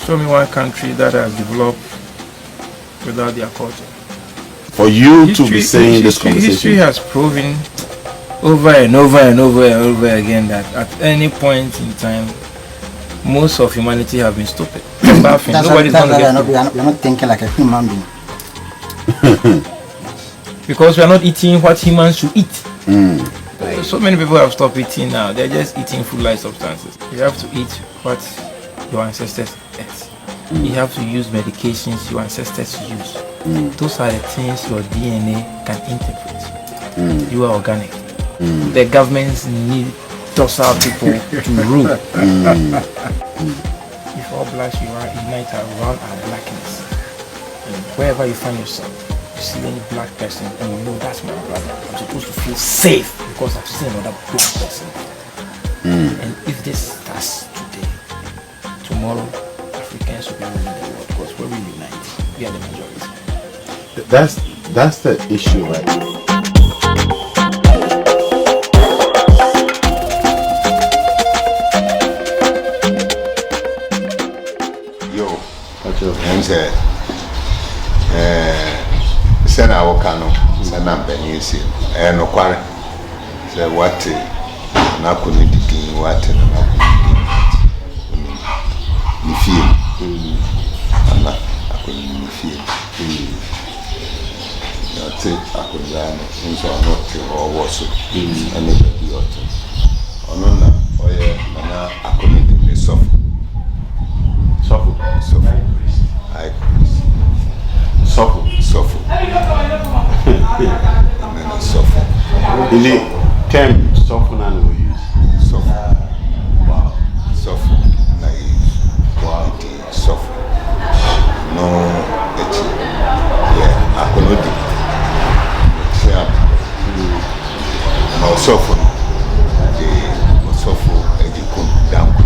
Show me one country that has developed without their culture. For you to be saying this conversation, history has proven over and over and over and over again that at any point in time, most of humanity have been stupid. Nobody's going to get you're not thinking like a human being. Because we are not eating what humans should eat. So many people have stopped eating now. They're just eating food-like substances. You have to eat what your ancestors ate. You have to use medications your ancestors used. Those are the things your DNA can interpret. You are organic. The governments need docile people to rule. If all blacks you are unite around our blackness, and wherever you find yourself, you see any black person and you know that's my brother, I'm supposed to feel safe because I've seen another black person. And if this starts today, tomorrow Africans will be ruling the world because we're really united. We are the majority. that's the issue, right? And said, send our canoe, send up Benusi, and no quarry. Say what Nakunity, what you feel. I'm not, I couldn't feel. That's it, I could learn, and so I'm not or was it, and it would be autumn. Oh, no, oh, yeah, I couldn't be soft. Sofu. Sofu. Sofu. Is it term Sofu and we use? Sofu. Wow. Sofu. Wow. Sofu. No, yeah, I couldn't do it. No, Sofu. Sofu, Ejikum, Damko.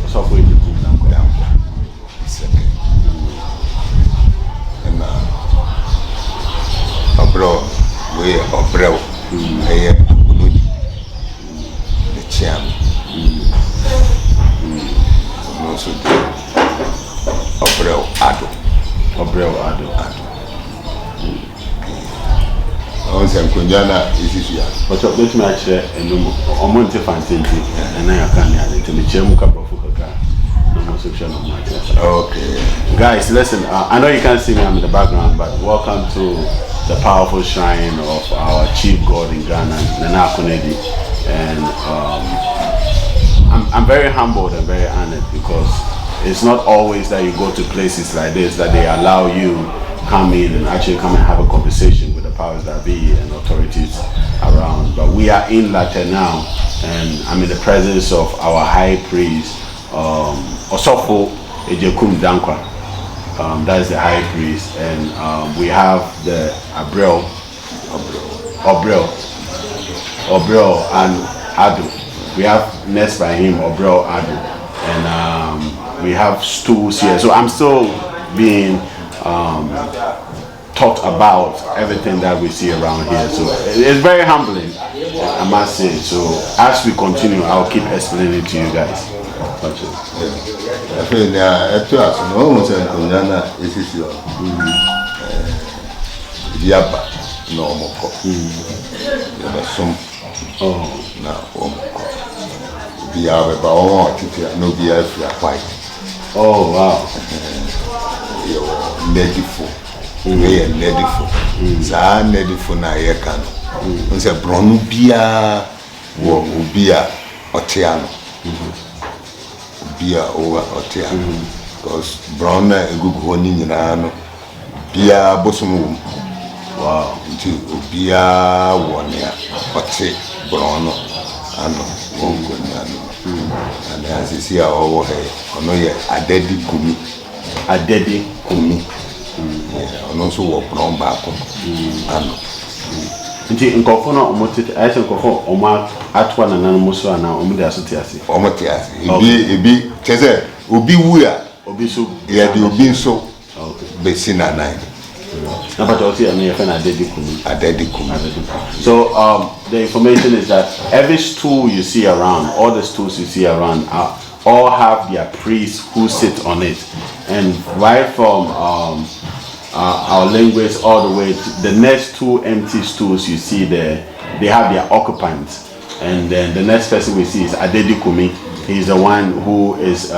Sofu, Ejikum, Damko. Abroad, we abroad, the charm. Also, abroad, ado. I say, Kunjana is here. But let me actually, and no more fancy, and I can't tell me, Chemuka Profuka. Okay. Guys, listen, I know you can't see me, I'm in the background, but welcome to the powerful shrine of our chief god in Ghana, Nana Akonedi. And I'm very humbled and very honored because it's not always that you go to places like this that they allow you come in and actually come and have a conversation with the powers that be and authorities around. But we are in Latin now, and I'm in the presence of our high priest, Sofu Ejekum Dankwa. That is the high priest, and we have the Obrel and Adu. We have next by him Obrel Adu, and we have stools here. So I'm still being taught about everything that we see around here. So it's very humbling, I must say. So as we continue, I'll keep explaining it to you guys. I feel now, to us, no one said, Kunjana is your Yaba, no more. There some now, be out about no be white. Oh, wow. You're nediful. We are nediful. Sa nediful na yekan. On se bronu bia wo ubia otiano. Bia over otiano. Because brown na egugu honi nyina no. Bia bosumu. Wow. Nti ubia wonia oti brown ano wongo nyano. And as you see our way, ono ye adedi kumi. Adedi kumi. And also walk from back. Nti nkofo na omotete ayese nkofo oma atwa na nan muso na omde asotiase omotiase ebi cheze obi wu a obi so ya de obi nso besi na nine na but also na ye fa na adedi kumi. So the information is that every stool you see around, all the stools you see around all have their priests who sit on it, and right from our language all the way to the next 2 empty stools you see there, they have their occupants. And then the next person we see is Adedikumi. He's the one who is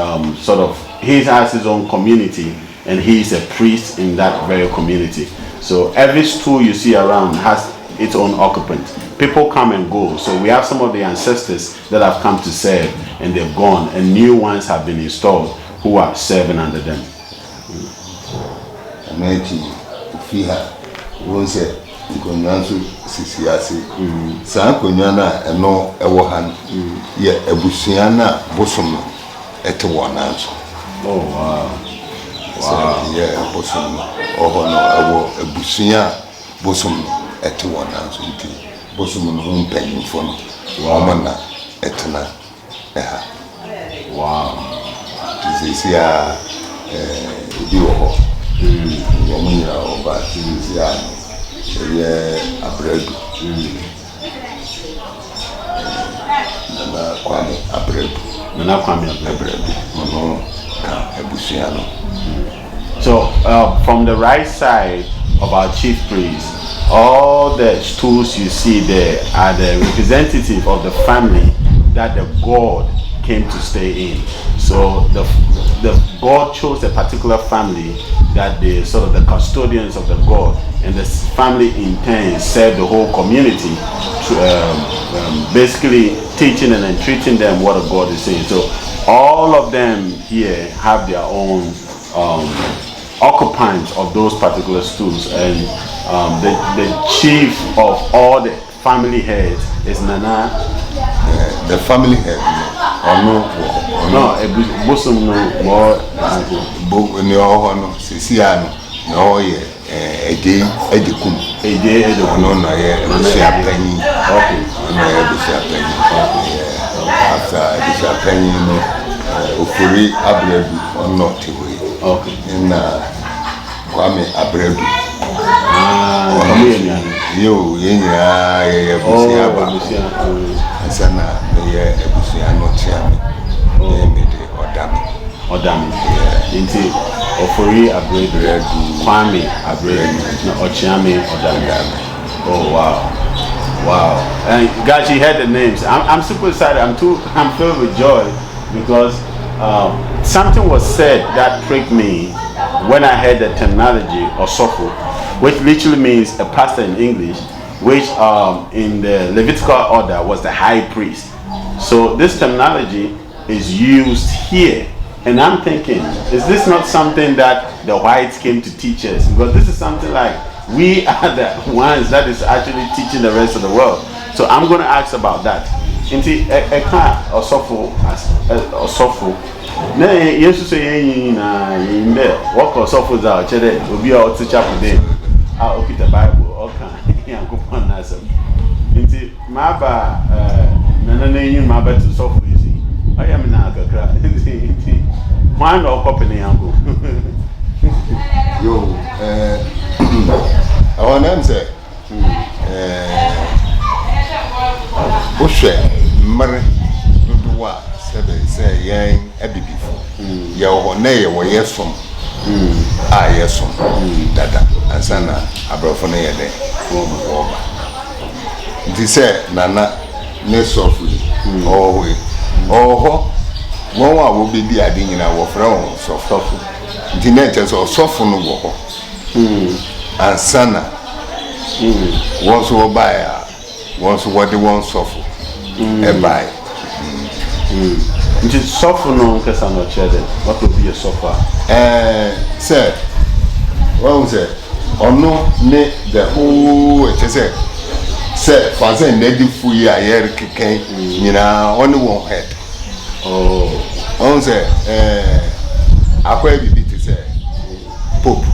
he has his own community, and he's a priest in that very community. So every stool you see around has its own occupant. People come and go. So we have some of the ancestors that have come to serve and they've gone, and new ones have been installed who are serving under them. Nkonyanso sisiase saa nkonyana eno ewo han ye ebusua na bosom ete wonanso. Oh wow. Wow. Yeah, bosom oho no ewo ebusua bosom ete wonanso nti bosom no mpanyimfo no wa na etena eha. Wow. Sisia di oho wo munya oba sisia abredu nana kwame abredu no ka ebusuano. So from the right side of our chief priest, all the stools you see there are the representative of the family that the god came to stay in. So the god chose a particular family that the sort of the custodians of the god, and the family in turn served the whole community, basically teaching and entreating them what a god is saying. So all of them here have their own occupants of those particular stools, and the chief of all the family heads is Nana. The family head no bosom no more no no sisiano no ye edekum no no ye ebusuapani. Okay. No ye ebusuapani. After ebusuapani no ofuri abredu no tewe. Okay. Na kwame abredu yo yenya ye ebusuaba asana ye ebusuano tiame mede Odami. Inti ofuri abredu kwame abredu na ochiame odami. Oh wow. And guys, you heard the names. I'm super excited. I'm filled with joy because something was said that pricked me when I heard the terminology of Sofu, which literally means a pastor in English, which in the Levitical order was the high priest. So this terminology is used here, and I'm thinking, is this not something that the whites came to teach us? Because this is something like we are the ones that is actually teaching the rest of the world. So I'm going to ask about that. Inti eka osofu na yesu say yin na yin there work osofu za chere obia o teach up there open the bible oka yankopon na asem inti maba na yin maba to sofu isi I am na kakra inti one no company yango yo I want to say Bushwe Mare Duwa say yang ebibifo ya ohone ye wo yesom yesom dada ansana abrofo na ye de wo di say nana ne sofu oho won wa wo bebi ade nyina wo fra won sofu di na che sofu no wo ho ansana won so buy once what they want suffer buy which is suffer no kesa no chere what will be a suffer say what say ono ne the whole it say fancy nedi fu ya yer keken nyina only one head on say akwa bibi ti say pope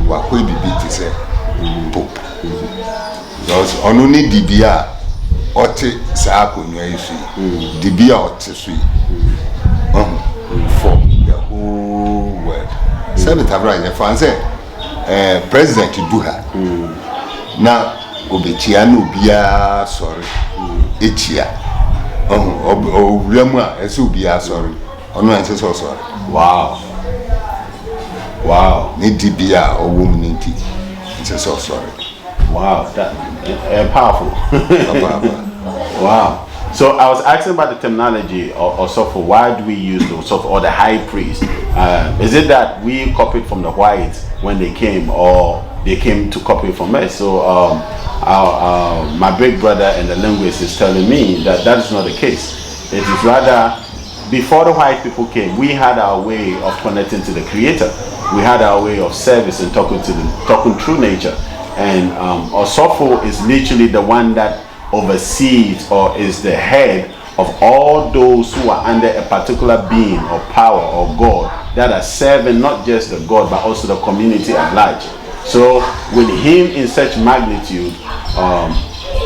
wakwa bibi ti say pope because only dibia ote saa konwa yisu dibia ote sui for the whole world seven tabra ye fancy president duha na obetia na obia sorry etia owuramu a ese obia sorry ono ante so so. Wow. Wow. Ni dibia o woman nti. Ante so so. Wow, that powerful. Wow. So I was asking about the terminology or Sofu. Why do we use the Sofu or the high priest? Is it that we copied from the whites when they came, or they came to copy from us? So my big brother and the linguist is telling me that that is not the case. It is rather, before the white people came, we had our way of connecting to the Creator. We had our way of service and talking through nature. And Sofu is literally the one that oversees or is the head of all those who are under a particular being or power or God that are serving not just the God but also the community at large. So with him in such magnitude,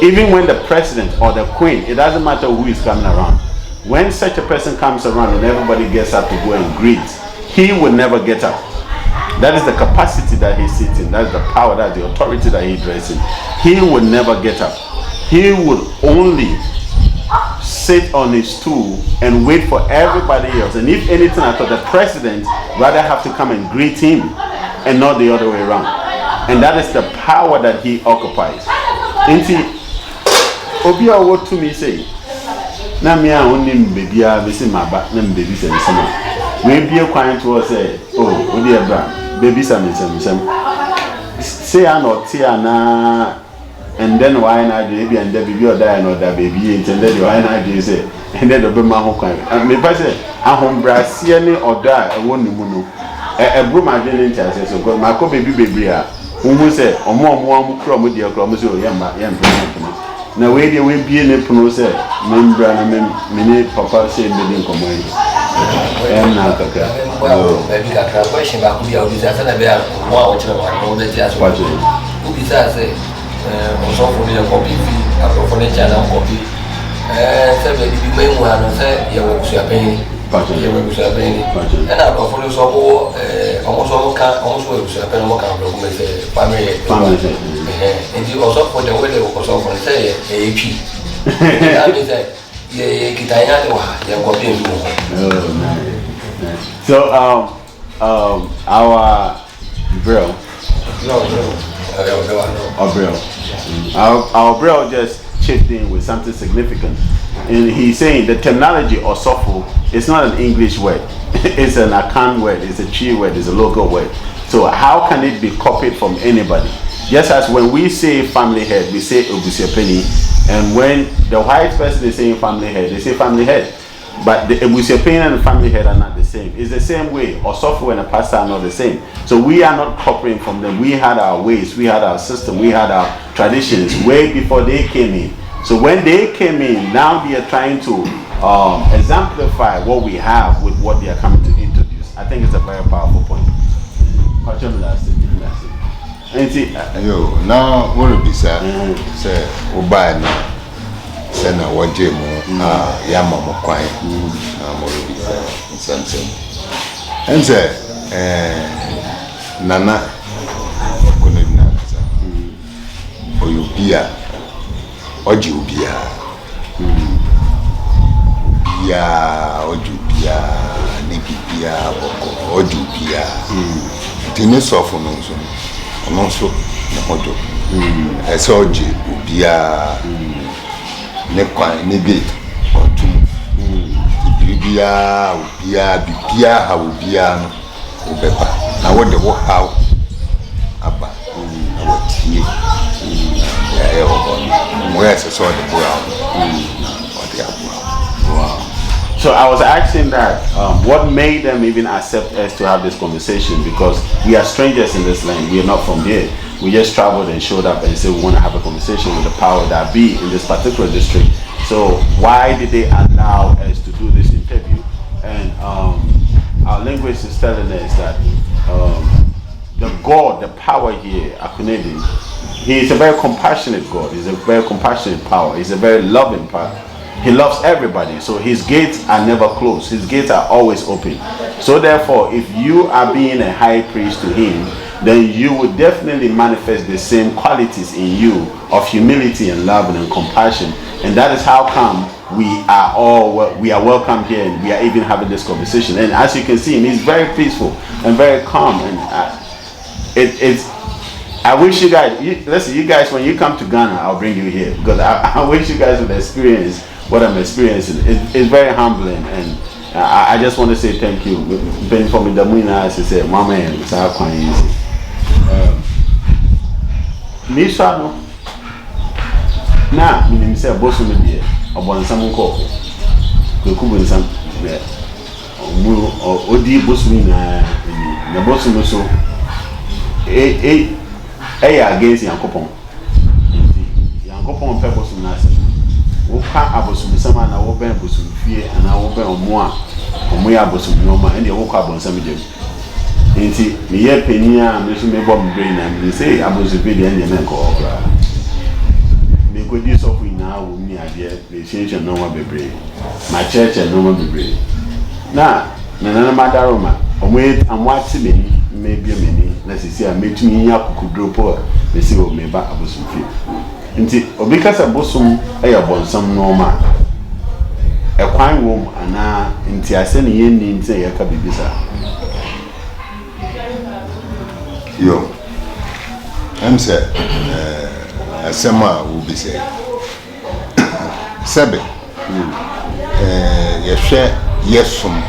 even when the president or the queen, it doesn't matter who is coming around, when such a person comes around and everybody gets up to go and greet, he will never get up. That is the capacity that he sits in. That is the power, that is the authority that he dresses in. He would never get up. He would only sit on his stool and wait for everybody else. And if anything, I thought the president rather have to come and greet him and not the other way around. And that is the power that he occupies. Inti obia what to me say. Na me a only baby a be say my back na baby say me. We be quiet to us say, oh, odi ebra, baby say say an na. And then why not baby and the baby or die or that baby intended why not say and then the baby and me say a home brasiani or die a one muno a broom I didn't tell so because my baby who say or more crom dear crom so yamba now where they will be in a puno say member mini papa say million command and now baby got a question about who you are say also for the copy for the channel copy say baby may want to say you will share penny and I for the so almost share penny family and you also for the way they also for say AP that means that so our bro our bro just chipped in with something significant, and he's saying the terminology or Sofu is not an English word. It's an Akan word, it's a Chi word, it's a local word. So how can it be copied from anybody? Just as when we say family head, we say Obusiapeni, and when the white person is saying family head, they say family head. But the Obusiapeni and the family head are not the same. It's the same way. Or Sofu and a pastor are not the same. So we are not copying from them. We had our ways, we had our system, we had our traditions way before they came in. So when they came in, now they are trying to exemplify what we have with what they are coming to introduce. I think it's a very powerful point. Now what will be said? Say, Obia. Send a wajim, Yamma Quine, something. And say, Nana, couldn't answer. Or you beer, or you beer, or you beer, Nippy beer, or you beer. Dinner soften also, and also the mojo. I saw you beer. Nekwan nebe otum bibia ha obia no obeba na wo de wo how aba na wo tie ya obon mo ya se so de brown wow. So I was asking that what made them even accept us to have this conversation, because we are strangers in this land, we are not from here. We just traveled and showed up and said we want to have a conversation with the power that be in this particular district. So why did they allow us to do this interview? And our linguist is telling us that the God, the power here, Akunedi, he is a very compassionate God. He's a very compassionate power. He's a very loving power. He loves everybody. So his gates are never closed. His gates are always open. So therefore, if you are being a high priest to him, then you would definitely manifest the same qualities in you of humility and love and compassion. And that is how come we are welcome here, and we are even having this conversation. And as you can see, he's very peaceful and very calm. And it's. I wish you guys. Listen, you guys, when you come to Ghana, I'll bring you here because I wish you guys would experience what I'm experiencing. It's very humbling, and I just want to say thank you. Ben for me, the Muina, as I said, my man, it's our easy. Misha, now, me say boss me there. About some coffee. The cook some odi boss me na boss me so against Yankopon. Yankopon purpose na say. Wo ka abosu sama na wo ben abosu fie na wo ben omo ya abosu nyoma ende wo ka abonsa me dem. Enti me ye penia me so me bom brain na me say abosu fie de na ko okra. Me go di Sofu na wo mi ade me change no one bebre. My church no one bebre. Na madaroma omo amwati me bia me na sisi a metumi nya kukudro po me si o me ba abosu fie. Nti obikasa bosum eya bonsam normal ekwan wom ana nti ase ne yenni nti yeka bibisa yo am say asema wo bi say sebe yehwe yesum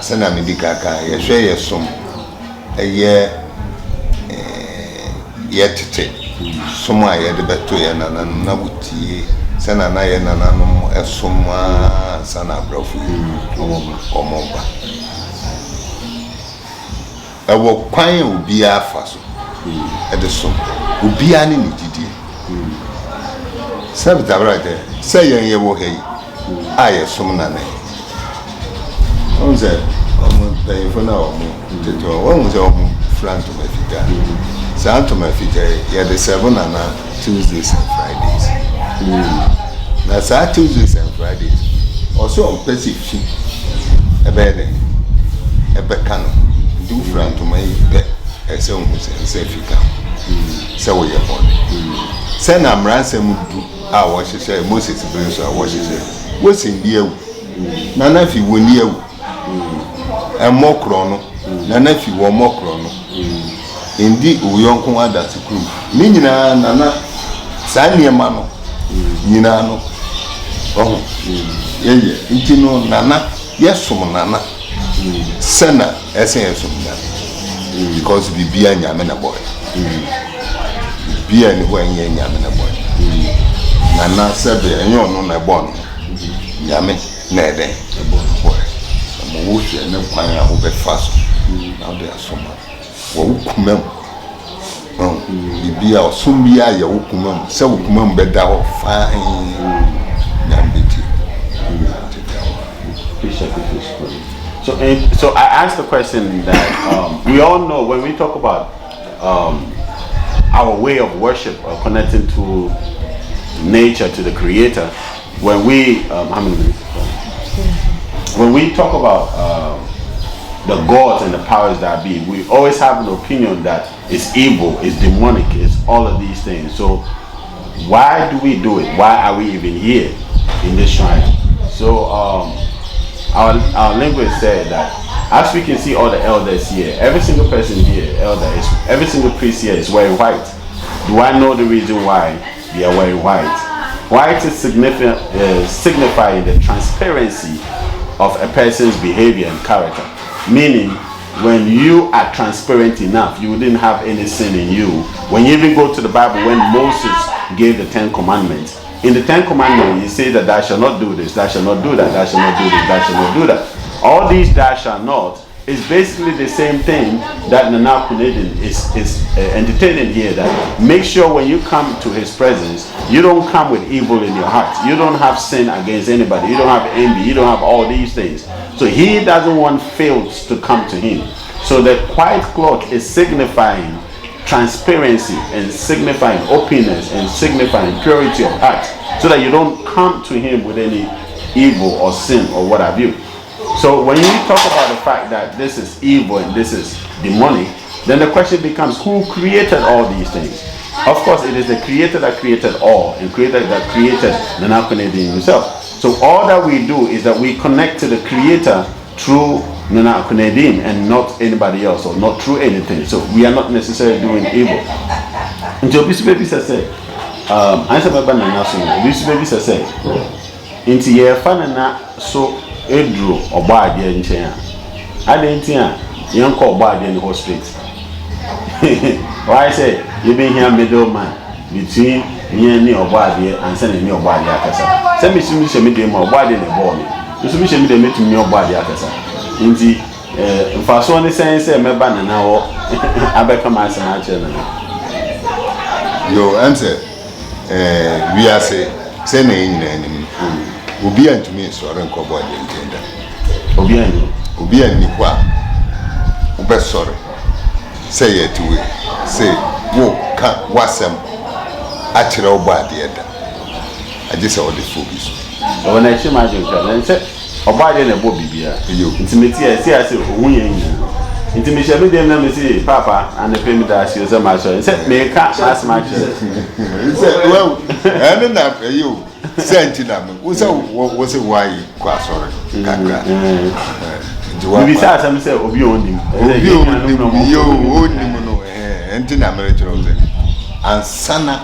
sana medika ka yehwe yesum eye yetete soma ye de beto ye na butie sana na ye nananom esoma sana brofu omomba ewo kwan obia afa so de som obia ne ni didi sabe tabrate say ye wo hei aye som na ne onze omo dey for na omo teto won ze omo front to mafika Santo Mafita, yeah, the 7 and Tuesdays and Fridays. That's our Tuesdays and Fridays. Also on Pacific, a bed, a becano, do front to my bed, as soon as I so we are on. Send am ransom do our washes, most experience our washes. What's in you? None if you were near and more chrono, none if you were more chrono. Indi uyonko ada sikuru ni nyina nana sanye mano nyina no yeye intino nana yesum nana sena esen yesum nana because bibia nyame na boy bibia ni ho enye nyame na boy nana sebe enyo no na boy nyame na eden boy mo wo hwe ne kwan a wo be faso na de asoma wo kumam bibia osumbia ya wo kumam se wo kumam beda ho fa nyambeti so I asked the question that we all know when we talk about our way of worship or connecting to nature, to the creator, when we how many minutes? When we talk about the gods and the powers that be, we always have an opinion that it's evil, it's demonic, it's all of these things. So why do we do it? Why are we even here in this shrine? So our linguist said that as we can see all the elders here, every single person here, every single priest here is wearing white. Do I know the reason why they are wearing white? White is signifying the transparency of a person's behavior and character. Meaning, when you are transparent enough, you wouldn't have any sin in you. When you even go to the Bible, when Moses gave the 10 commandments, in the 10 commandments, he says that thou shalt not do this, thou shalt not do that, thou shalt not do this, thou shalt not do that. All these thou shalt not is basically the same thing that Nana Kunedin is entertaining here. That make sure when you come to his presence, you don't come with evil in your heart. You don't have sin against anybody. You don't have envy. You don't have all these things. So he doesn't want filth to come to him. So the white cloth is signifying transparency and signifying openness and signifying purity of heart, so that you don't come to him with any evil or sin or what have you. So when you talk about the fact that this is evil and this is demonic, then the question becomes, who created all these things? Of course, it is the creator that created all, and creator that created Nana Akonedi himself. So all that we do is that we connect to the creator through Nana Akonedi and not anybody else, or not through anything. So we are not necessarily doing evil. Until this baby says, answer my banana soon. This baby says, into your fanana so edro or bad in chair. I didn't hear young call bad in the hospital. Why I say you been here middleman between me and your body and sending your body akasa. Send me some me dem or body in the body. You should be me dem to your body akasa. Inti for so any sense me banana or abeka my son channel. Yo answer we are say na enemy. Obi antumi so ran ko body agenda. Obi ani kwa ube sorry. Say it to it. Say, wo can't wasem. Actually, body. I just saw the focus. So when I see my drink, then say, "Obadi na Bobby beer." Intimacy, I say, intimacy. Me dem na me say, Papa, and the payment that you so much. He said, "Me can't ask much." He said, "Well, I don't know you." Sentinel, what's a why? Quite sorry. We start some say obi onim yo onim no enti na mere tro ze ansana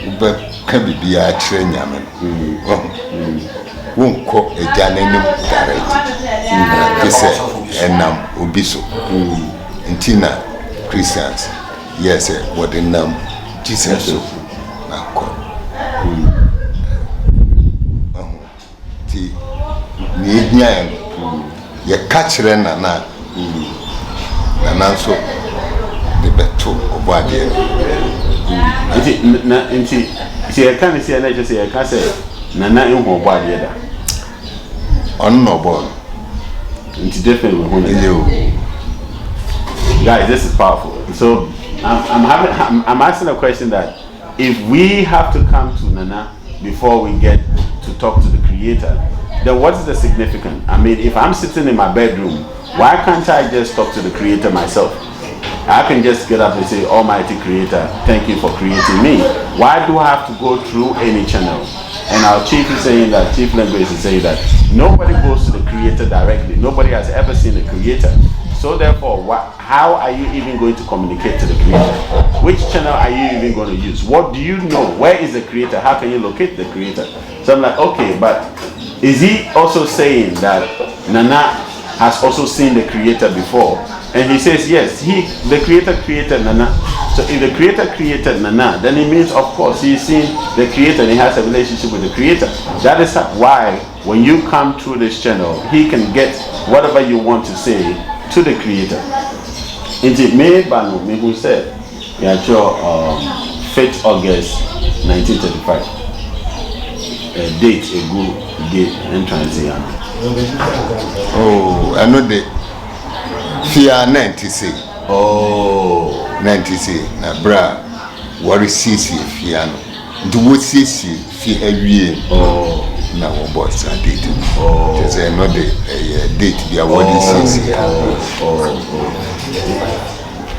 ube ka bibia kire nyame wonko eja nanim direct kese enam obi so enti na Christians yes what the name Jesus so na ko ti ni hia ye catch nana so the beto obade nti se can say na just say can say nana in obade da on no ball nti different we guys, this is powerful. So I'm asking a question that if we have to come to Nana before we get to talk to the creator, then what is the significance? I mean, if I'm sitting in my bedroom, why can't I just talk to the creator myself? I can just get up and say, Almighty Creator, thank you for creating me. Why do I have to go through any channel? And our chief is saying that, Chief Language is saying that nobody goes to the creator directly. Nobody has ever seen the creator. So therefore, how are you even going to communicate to the creator? Which channel are you even going to use? What do you know? Where is the creator? How can you locate the creator? So I'm like, okay, but is he also saying that Nana has also seen the creator before? And he says, yes, the creator created Nana. So if the creator created Nana, then it means, of course, he's seen the creator and he has a relationship with the creator. That is why when you come through this channel, he can get whatever you want to say to the creator. Indeed, Banu who said, yeah, 5th August 1935. A date, a good date, entrance. Oh, I know the fear 90. Oh, 90. Na bra, what is CC Fiano? Do what CC Fia? Oh, now what boys are dating. Oh, there's another date, the award is CC.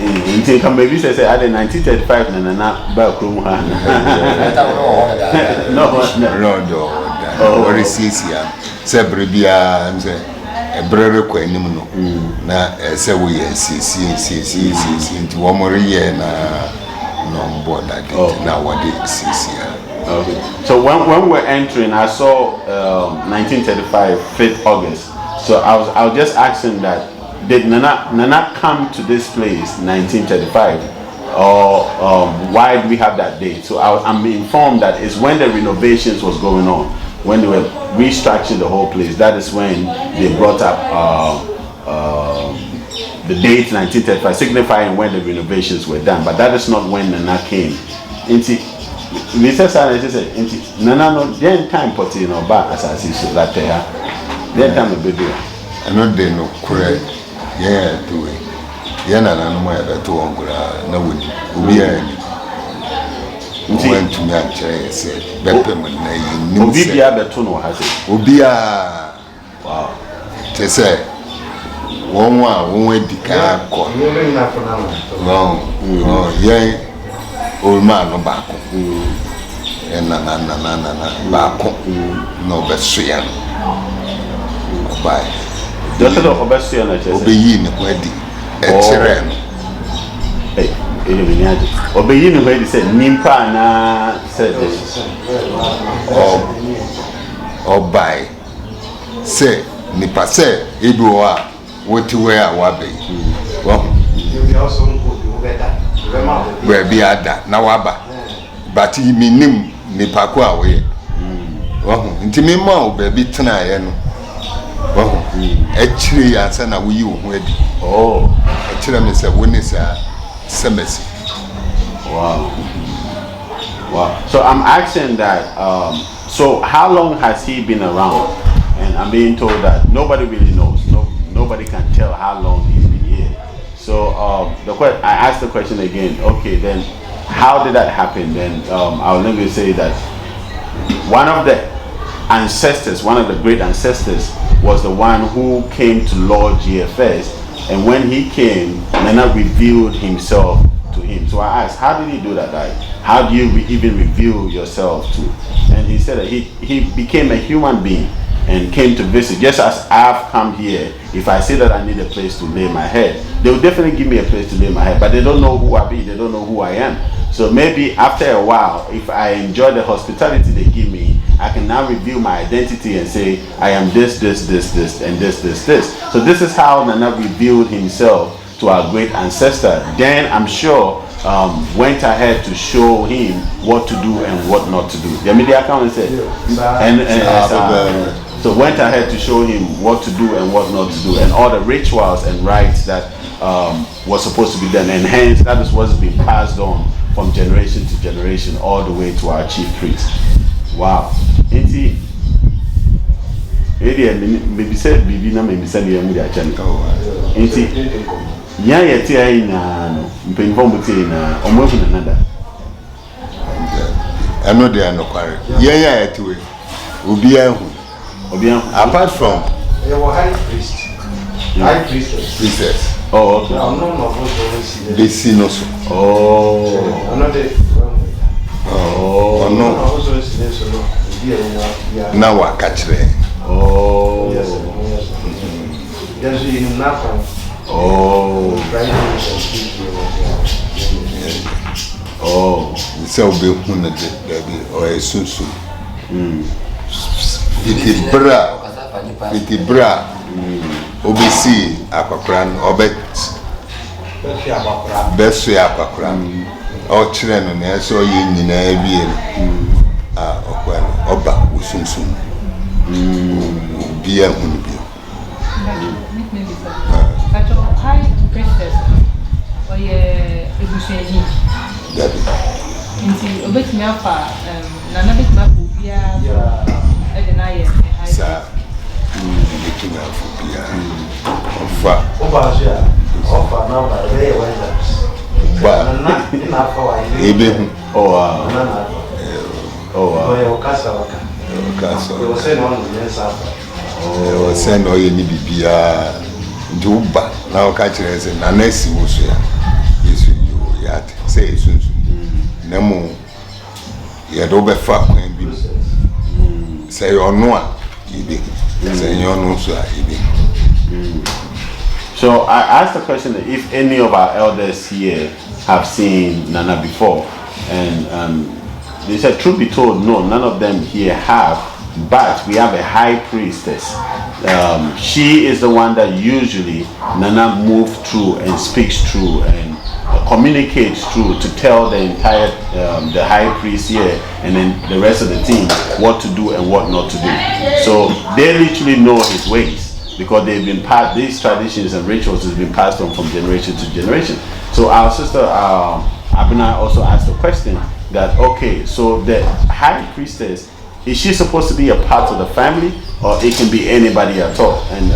Until come baby says I had 1935 and not back room. No, what is CC? Sebrebia and say. A brother quenimo na say we CC into 1 more year na no board that now what did CC. Okay. So when we're entering, I saw 1935 5th August. So I was just asking that did Nana come to this place 1935 or why do we have that date? So I'm informed that it's when the renovations was going on. When they were restructuring the whole place, that is when they brought up the date 1935, signifying when the renovations were done. But that is not when Nana came. Mr. Silence said, Nana no then time putting in back as I see so that then time a baby. I know they know correct. Yeah, do it. Yeah, Nana no more to Ongura, no would obia. Went to me and said, Bepperman, obia betono has it. Obia, wow. They say, one way the car call. No, yeah, old man no back. And na back. No besuyan. By Just a obesion, I just obeyin wedi. Echeren. Hey, obeyin wedi said Nimpa na said this. Or by say nipa say Ibuwa what to wear wabe. Well, where be ada na waba. But he minim nipa kwa we. Well, intimate baby tena no. Well, actually, I said, "Now we ready." Oh, actually, I said, "When is semester?" Wow. Wow. So I'm asking that. So how long has he been around? And I'm being told that nobody really knows. Nobody can tell how long he's been here. So I asked the question again. Okay, then how did that happen? Then I'll never say that one of the ancestors, one of the great ancestors, was the one who came to Lord GFS, and when he came, Nana revealed himself to him. So I asked, how did he do that? Like, how do you even reveal yourself to? And he said that he became a human being and came to visit. Just as I've come here, if I say that I need a place to lay my head, they will definitely give me a place to lay my head, but they don't know who I be, they don't know who I am. So maybe after a while, if I enjoy the hospitality they give me, I can now reveal my identity and say, I am this, and this. So this is how Nana revealed himself to our great ancestor. Then I'm sure went ahead to show him what to do and what not to do. The media account said, so went ahead to show him what to do and what not to do, and all the rituals and rites that was supposed to be done, and hence that is what's been passed on from generation to generation all the way to our chief priest. Wow. Maybe said Bibi na maybe said the media channel. Yeah, another. I know they are no quarry. Yeah, to it. Obia. Apart from high priest. High priestess. Oh, okay. I'm not they see no so. Oh. Another. Oh, no. Now I catch them. Oh. Yes. Yes, you know. Oh. Oh. So be one baby or a sunsu. It bra. Obisi aquacran obet. Best aquacran. All children and so you in every year. Oba usunsun. Be a hunby. High priestess or Ebusheni. Indeed, obey me up. None of it map will be a denier. Sir, making up for Pia. Offer now by very well. But not enough for I even Castle. You were saying on the yes after. Send all you need be Juba. Now catch us and Nancy was here. Yes, you yet say soon. No more. You had over far when be say or no, you be say you're no so. So I asked the question if any of our elders here have seen Nana before, and they said, truth be told, no, none of them here have. But we have a high priestess. She is the one that usually Nana moves through and speaks through and communicates through to tell the entire the high priest here and then the rest of the team what to do and what not to do. So they literally know his ways because they've been passed. These traditions and rituals have been passed on from generation to generation. So our sister Abina also asked the question that, okay, so the high priestess, is she supposed to be a part of the family, or it can be anybody at all? And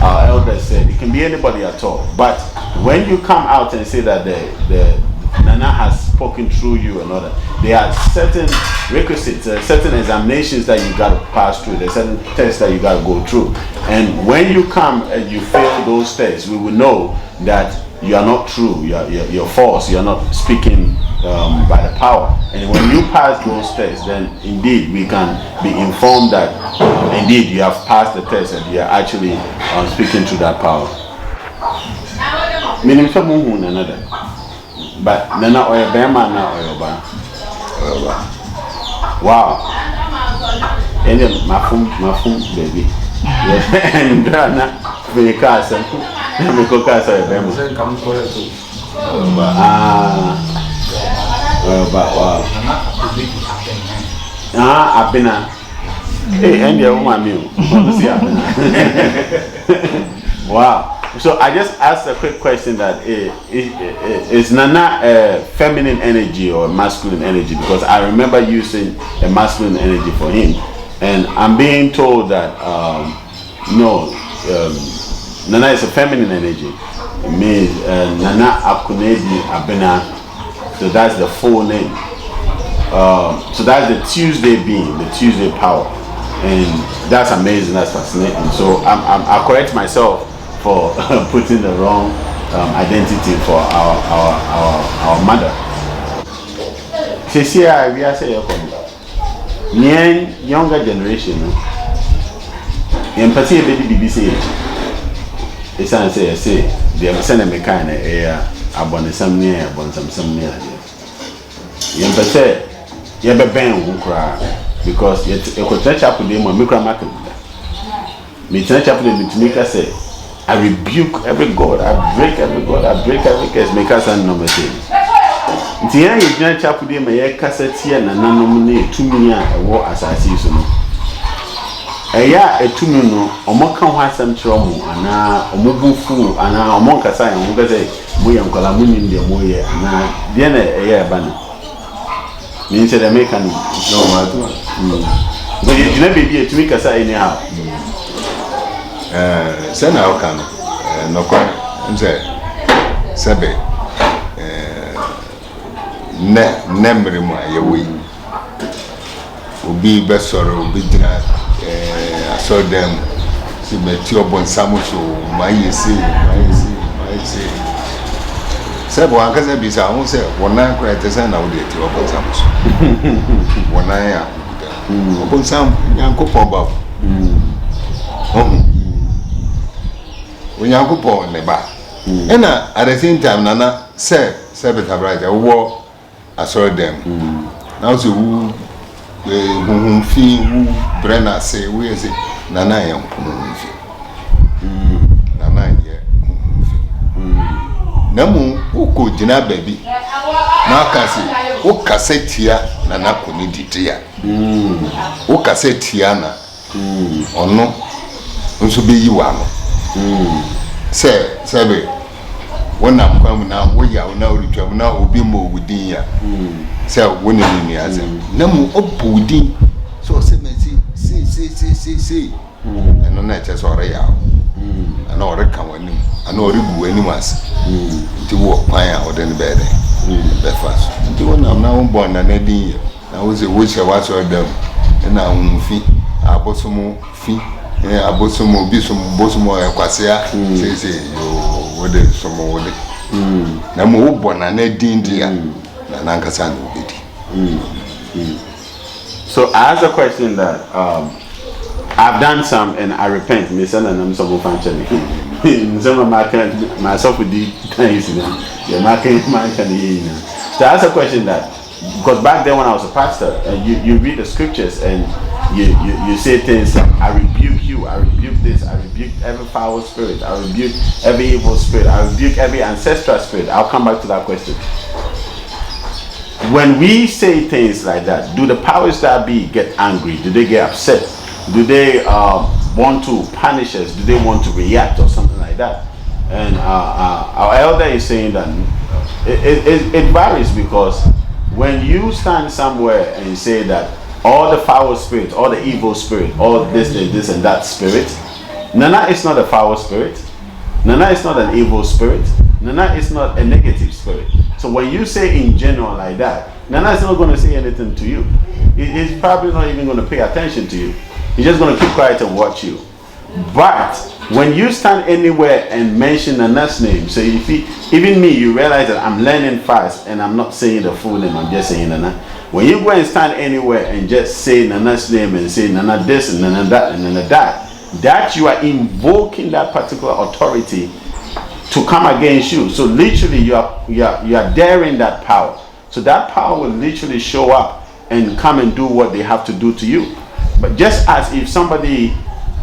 our elders said it can be anybody at all. But when you come out and say that the Nana has spoken through you and all that, there are certain requisites, certain examinations that you got to pass through. There's certain tests that you got to go through. And when you come and you fail those tests, we will know that you are not true. You're false. You're not speaking by the power. And when you pass those tests, then indeed we can be informed that indeed you have passed the test and you are actually speaking to that power. Meaning someone another. But Nana or a bear man now or wow. And then my phone baby. And Dana be cast and go cast a bear. But wow. I've been hey, and your woman meal. Wow. So I just asked a quick question that is Nana a feminine energy or masculine energy? Because I remember using a masculine energy for him, and I'm being told that no, Nana is a feminine energy. It means Nana Akunedi Abena. So that's the full name. So that's the Tuesday being, the Tuesday power, and that's amazing. That's fascinating. So I correct myself for putting the wrong identity for our mother. We are saying younger generation. In particular, BBC. It's an say they have sent a mechanic air about some near, about some near. In particular, you have a band who cry because you could touch up with them or micro market. Me touch up with the Tunica say. I rebuke every god, I break every god, I break every curse, make us an number thing. The young is not chap with him, a cassette here and nominate 2 million a war as I see so. A year a 2 million, or more can have some trouble, and now a mobile fool, and now a monk aside, and we're going to say, we am Colamun in the Moya, and now Diana a year banner. Means that I make an no matter. But you never be a to make us anyhow. Send out can no quite Sabe memory my way. Ubi best or ubi dinner. I saw them. See me tube on Samuso, my see. Sabo ankaza bisa won say wona kra tesa na wo de ti obon Samuso. Wona ya. Obon Sam yankopon ba. Unyankopon ne ba. And at the same time, Nana said, Sabbath, war, I saw them. Now, so who fee, who Brenna say, we say, Nana, young Nana, yeah. Namu, who could dinner baby? Now, Cassie, who cassette here, Nana could dear. Who cassette Tiana, or no, also be you one. Say, Sabe, when I'm coming now, we are now return now, will be more within ya. Say, winning in the answer. No more pudding. So, see, and no night as already out. I know reckon when I know Ribu animals to walk fire or then bed. Breakfast. The one I'm now born and Eddie. I was a wish I was with them, and now fee, I bought some more fee. I bought some more bosom or Quasia. Say, you would some more. No more born and Eddie India, and Uncle San will be. So I asked a question that I've done some and I repent. Me send them some function. Some of myself with the things. You're marking my can. So I asked a question that because back then when I was a pastor, and you read the scriptures and you say things like, I rebuke you, I rebuke this, I rebuke every foul spirit, I rebuke every evil spirit, I rebuke every ancestral spirit. I'll come back to that question. When we say things like that, do the powers that be get angry? Do they get upset? Do they want to punish us? Do they want to react or something like that? And our elder is saying that it varies, because when you stand somewhere and say that all the foul spirit, all the evil spirit, all this and that spirit, Nana is not a foul spirit. Nana is not an evil spirit. Nana is not a negative spirit. So when you say in general like that, Nana is not going to say anything to you. He's probably not even going to pay attention to you. He's just going to keep quiet and watch you. But when you stand anywhere and mention Nana's name, so if even me, you realize that I'm learning fast and I'm not saying the full name, I'm just saying Nana. When you go and stand anywhere and just say Nana's name and say Nana this and Nana that and Nana that you are invoking that particular authority to come against you. So literally you are daring that power. So that power will literally show up and come and do what they have to do to you. But just as if somebody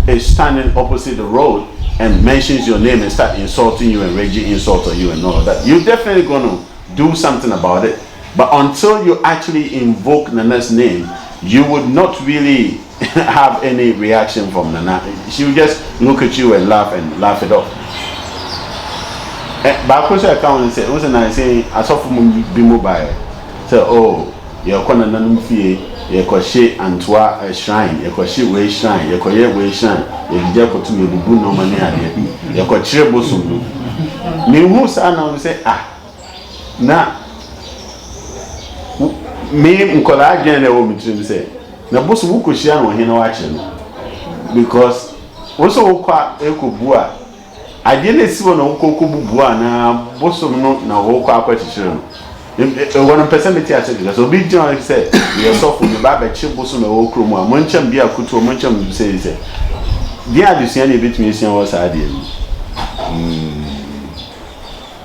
is standing opposite the road and mentions your name and start insulting you and raging insult on you and all that, you're definitely going to do something about it. But until you actually invoke Nana's name, you would not really have any reaction from Nana. She would just look at you and laugh it off. But of course I come and say, wasn't I saying I saw from be mobile. So you're going to you kwashe antwa a shrine, you kwashe way shrine, you kwaye way shrine, you bija ko tumi bubu no mani ade, you kwachire bosom no. Me hu sa na say na me nkola adwen na wo mitrim say na bosom wo koshia no he na wa kire no because wo so wo kwa ekobu a ade na si wo na wo kokobu a na bosom no na wo kwa akwachichire no. 1% I said so big John said you Sofu the baba chiboso na wo kromo a moncham bia kuto moncham say dia adusia na betumi sia wo sa ade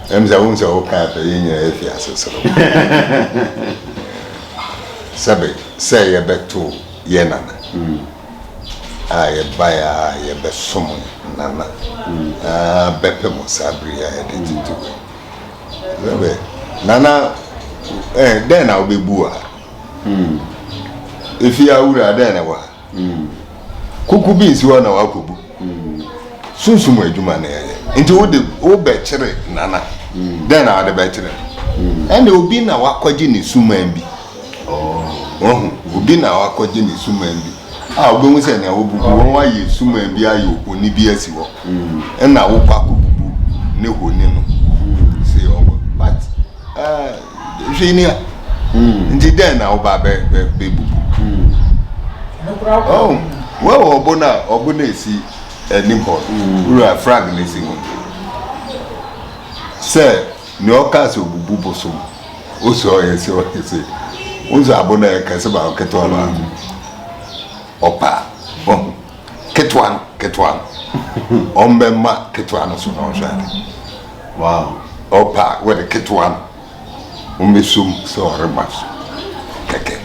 emza wonse o ka pe yenya efi asesero sabe say ye beto ye nana ye baya ye besom nana bepe mo sabri ya de tintu sabe nana then I'll be bua. If you are then I was. Kuku beans you are now kubu. Soon you man into the old betchere nana. Then I the betchere. And there will be now aquagini suman be. Oh, will be now aquagini suman be. I'll go and say, I will why you suman be you only be as you and now will pack no say over. But Junior, indeed, then I'll baby. Oh, well, Obona see a nimble, who are fragmenting. Sir, no castle bubosom. Also, I say what you say. Also, Abona Casaba Ketwana. Opa, Ketwan. Ombema Ketwana, so no. Wow. Opa, where the Ketwan. Umisum so remas. Keke.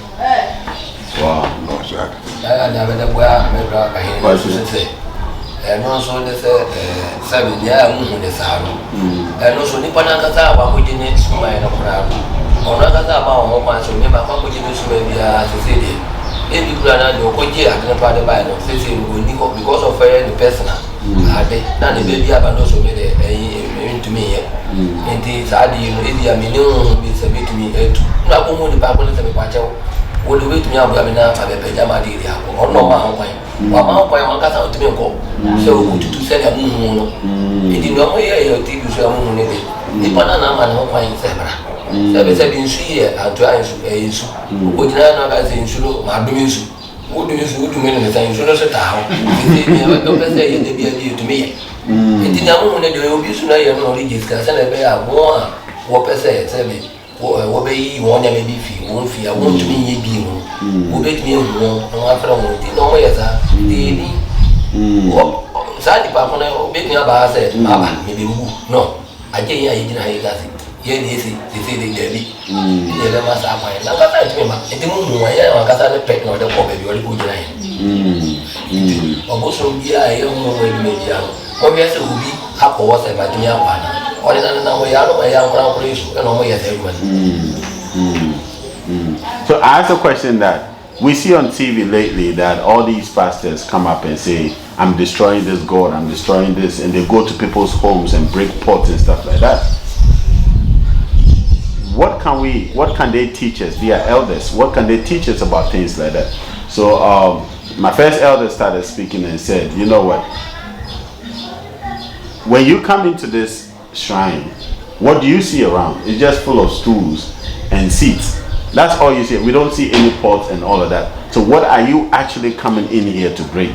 Wow, no sir. I never bra ka hin so say. No so the say 7 year mu de saru. No so ni pana ka ta ba ko jine suma na kura. Ona ka ta ba o ma so ni ba ko jine suma bia se se de. E bi kura na do ko je akene pa de ba no se se go ni ko because of the personal. Ade na ne baby aba no so me de into me. Enti saadi no ebi aminu bi se bitumi etu na ko mu ni ba ko ne se me kwa chewo wo do bitumi abu amina fa be peja ma de ri ako ono ma ho kwan wa ma ho kwan wa kasa otumi nko se o kututu se na mu no edi no mo ye yo ti bi so mu ne de ni pana na ma no kwan se bra se be se bi nsu ye atu ansu nsu o jina na ka se nsu no ma dumi nsu wo do nsu wo dumi ne se nsu no se ta ho edi ni e be se ye de bi abi otumi ye edi na mu ne de obi su na ye no register se na be ya wo pese se be wo be yi won nya me bi fi won fi a won tumi ye bi no wo be tumi hu no afra won ti no mo ye za de ni wo sa di pa ko na o be tumi aba se aba me be wu no aje yi ayi jina yi gasi ye ni esi se de de bi ye le ma sa pa na ka ta tumi ma e ti mu wa ye wa ka sa le pe no de ko be bi o le ko jina yi o bo so bi a ye mo we me ji a o bi se ubi ha ko wo se ma tumi apa na So I asked a question that we see on TV lately that all these pastors come up and say, I'm destroying this God, I'm destroying this, and they go to people's homes and break pots and stuff like that. What can they teach us? They are elders. What can they teach us about things like that? So my first elder started speaking and said, you know what? When you come into this shrine, what do you see around? It's just full of stools and seats. That's all you see. We don't see any pots and all of that. So what are you actually coming in here to break?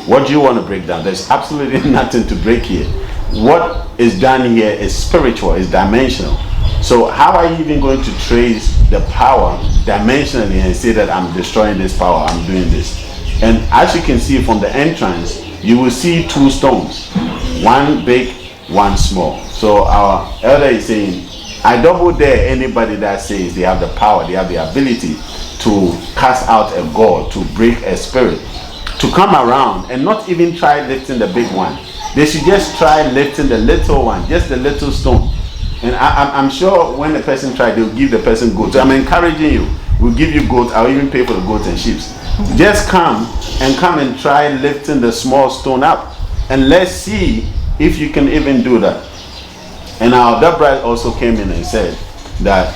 What do you want to break down? There's absolutely nothing to break here. What is done here is spiritual, is dimensional. So how are you even going to trace the power dimensionally and say that I'm destroying this power, I'm doing this? And as you can see from the entrance, you will see 2 stones, one big, one small. So our elder is saying, I double dare anybody that says they have the power, they have the ability to cast out a god, to break a spirit, to come around and not even try lifting the big one. They should just try lifting the little one, just the little stone. And I'm sure when the person tries, they'll give the person goats. I'm encouraging you. We'll give you goats. I'll even pay for the goats and sheep. Just come and try lifting the small stone up. And let's see if you can even do that. And our other bride also came in and said that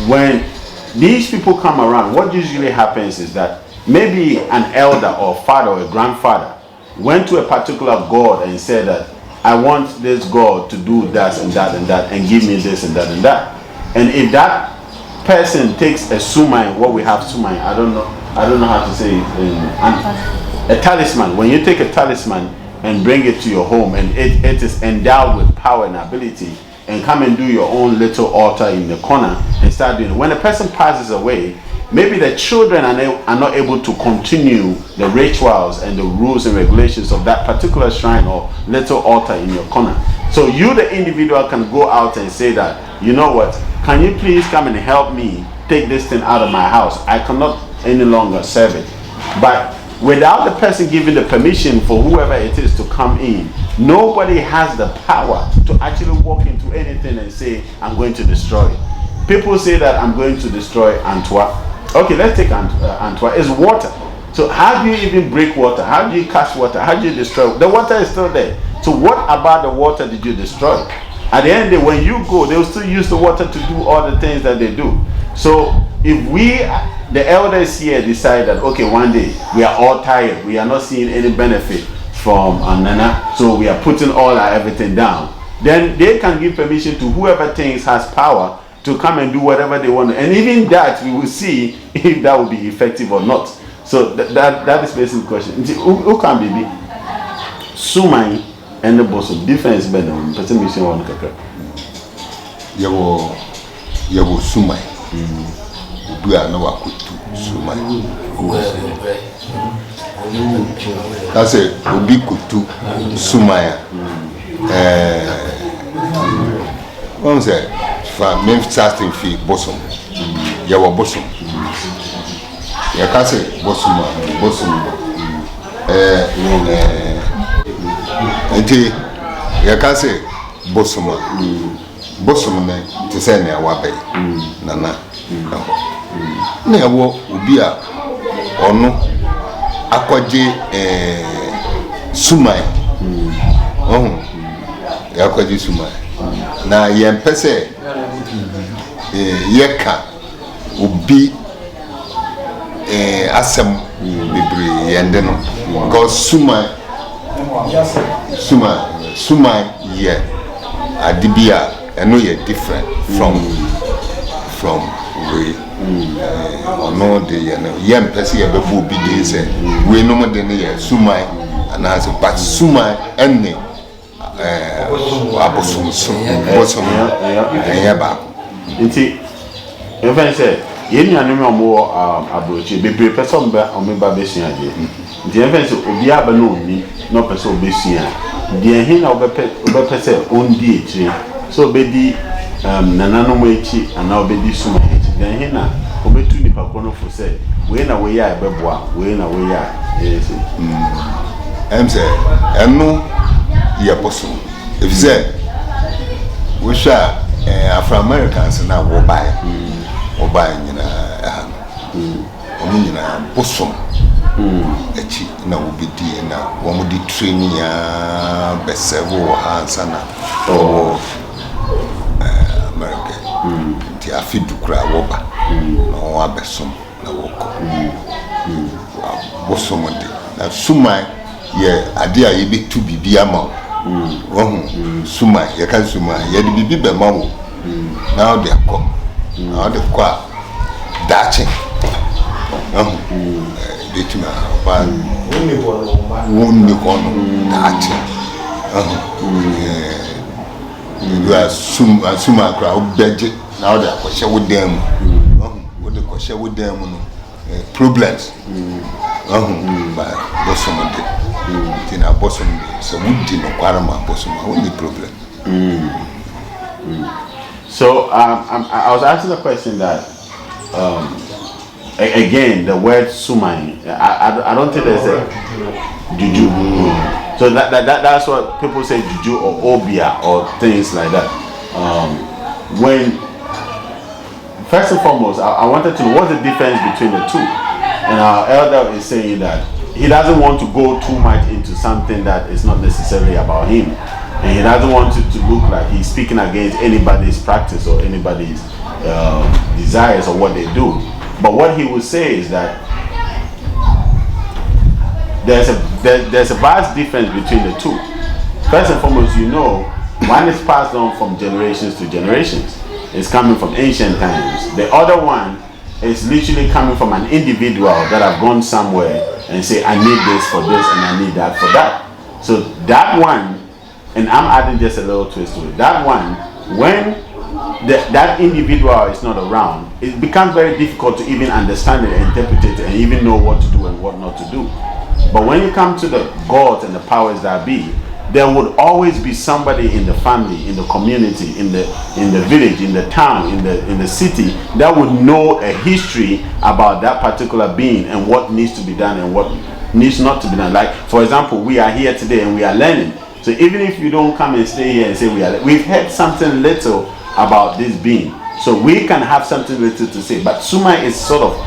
when these people come around, what usually happens is that maybe an elder or father or a grandfather went to a particular god and said that I want this god to do that and that and that and give me this and that and that. And if that person takes a suman, what we have suman, I don't know how to say it, a talisman. When you take a talisman and bring it to your home and it is endowed with power and ability, and come and do your own little altar in the corner and start doing it. When a person passes away, maybe the children are not able to continue the rituals and the rules and regulations of that particular shrine or little altar in your corner. So you, the individual, can go out and say that, you know what, can you please come and help me take this thing out of my house? I cannot any longer serve it. But without the person giving the permission for whoever it is to come in, nobody has the power to actually walk into anything and say, I'm going to destroy it. People say that I'm going to destroy Antwerp. Okay, let's take Antwerp. It's water. So how do you even break water? How do you catch water? How do you destroy it? The water is still there. So what about the water did you destroy? At the end of the day, when you go, they will still use the water to do all the things that they do. So if we, the elders here, decide that, okay, one day we are all tired, we are not seeing any benefit from Nana, so we are putting all our everything down, then they can give permission to whoever thinks has power to come and do whatever they want. And even that, we will see if that will be effective or not. So that is basically the question. Who can be suman and the boss of difference better person mission one kakra. Yawo suman. Obia na wakutu suman. That's it. Obi kutu suman. One say from Memphis starting fee bosom. Yawo bosom. Ya kase bosom. Enti ya kase bosom. Bosom ne te say na wabe. Nana. Na yawo obi a ono akwaje suman. Ya akwaje suman. Na yempese yeka obi asem bebre yende no because suman ye adibia eno ye different from we no de ye no yempese ye bebo obi de say we no mo de ne ye suman ana so but suman enne abosom ba nti even say yeni anime omo abrochi bebre person ba omeba besia de nti even say obi aba no oni no person obesia de hin na obepe say ondi echi so obedi nanano mo echi ana obedi suma echi de hin na obetu nipa kono fo say we na we ya ebeboa we na we ya yes say eno ye bosom if say we share Afro-Americans na wo buy nyina nyina bosom echi na obedi na wo mo di training ya besevo hansa na America ti afidu kra wo ba na wo abesom na wo ko bosom de na suma ye ade a ye betu bibia ma suma ye kan suma ye de bibi be ma wo now they come now they kwa dache betuma ba wonni kono daati you are suma kra obeje na oda kwahye wodam wode kwahye wodam no problems ba bosomde tina bosomde so wudi no kwarama bosoma wonni problem. So I was asking a question that again the word suman, I don't think there's a juju. So that's what people say, juju or obia or things like that. When first and foremost, I wanted to know what's the difference between the two. And our elder is saying that he doesn't want to go too much into something that is not necessarily about him. And he doesn't want it to look like he's speaking against anybody's practice or anybody's desires or what they do. But what he would say is that there's a vast difference between the two. First and foremost, one is passed on from generations to generations. It's coming from ancient times. The other one is literally coming from an individual that have gone somewhere and say, I need this for this and I need that for that. So that one, and I'm adding just a little twist to it, that one, when that individual is not around, it becomes very difficult to even understand it, interpret it, and even know what to do and what not to do. But when you come to the gods and the powers that be, there would always be somebody in the family, in the community, in the village, in the town, in the city that would know a history about that particular being and what needs to be done and what needs not to be done. Like, for example, we are here today and we are learning. So even if you don't come and stay here and say we've heard something little about this being, so we can have something little to say. But Suma is sort of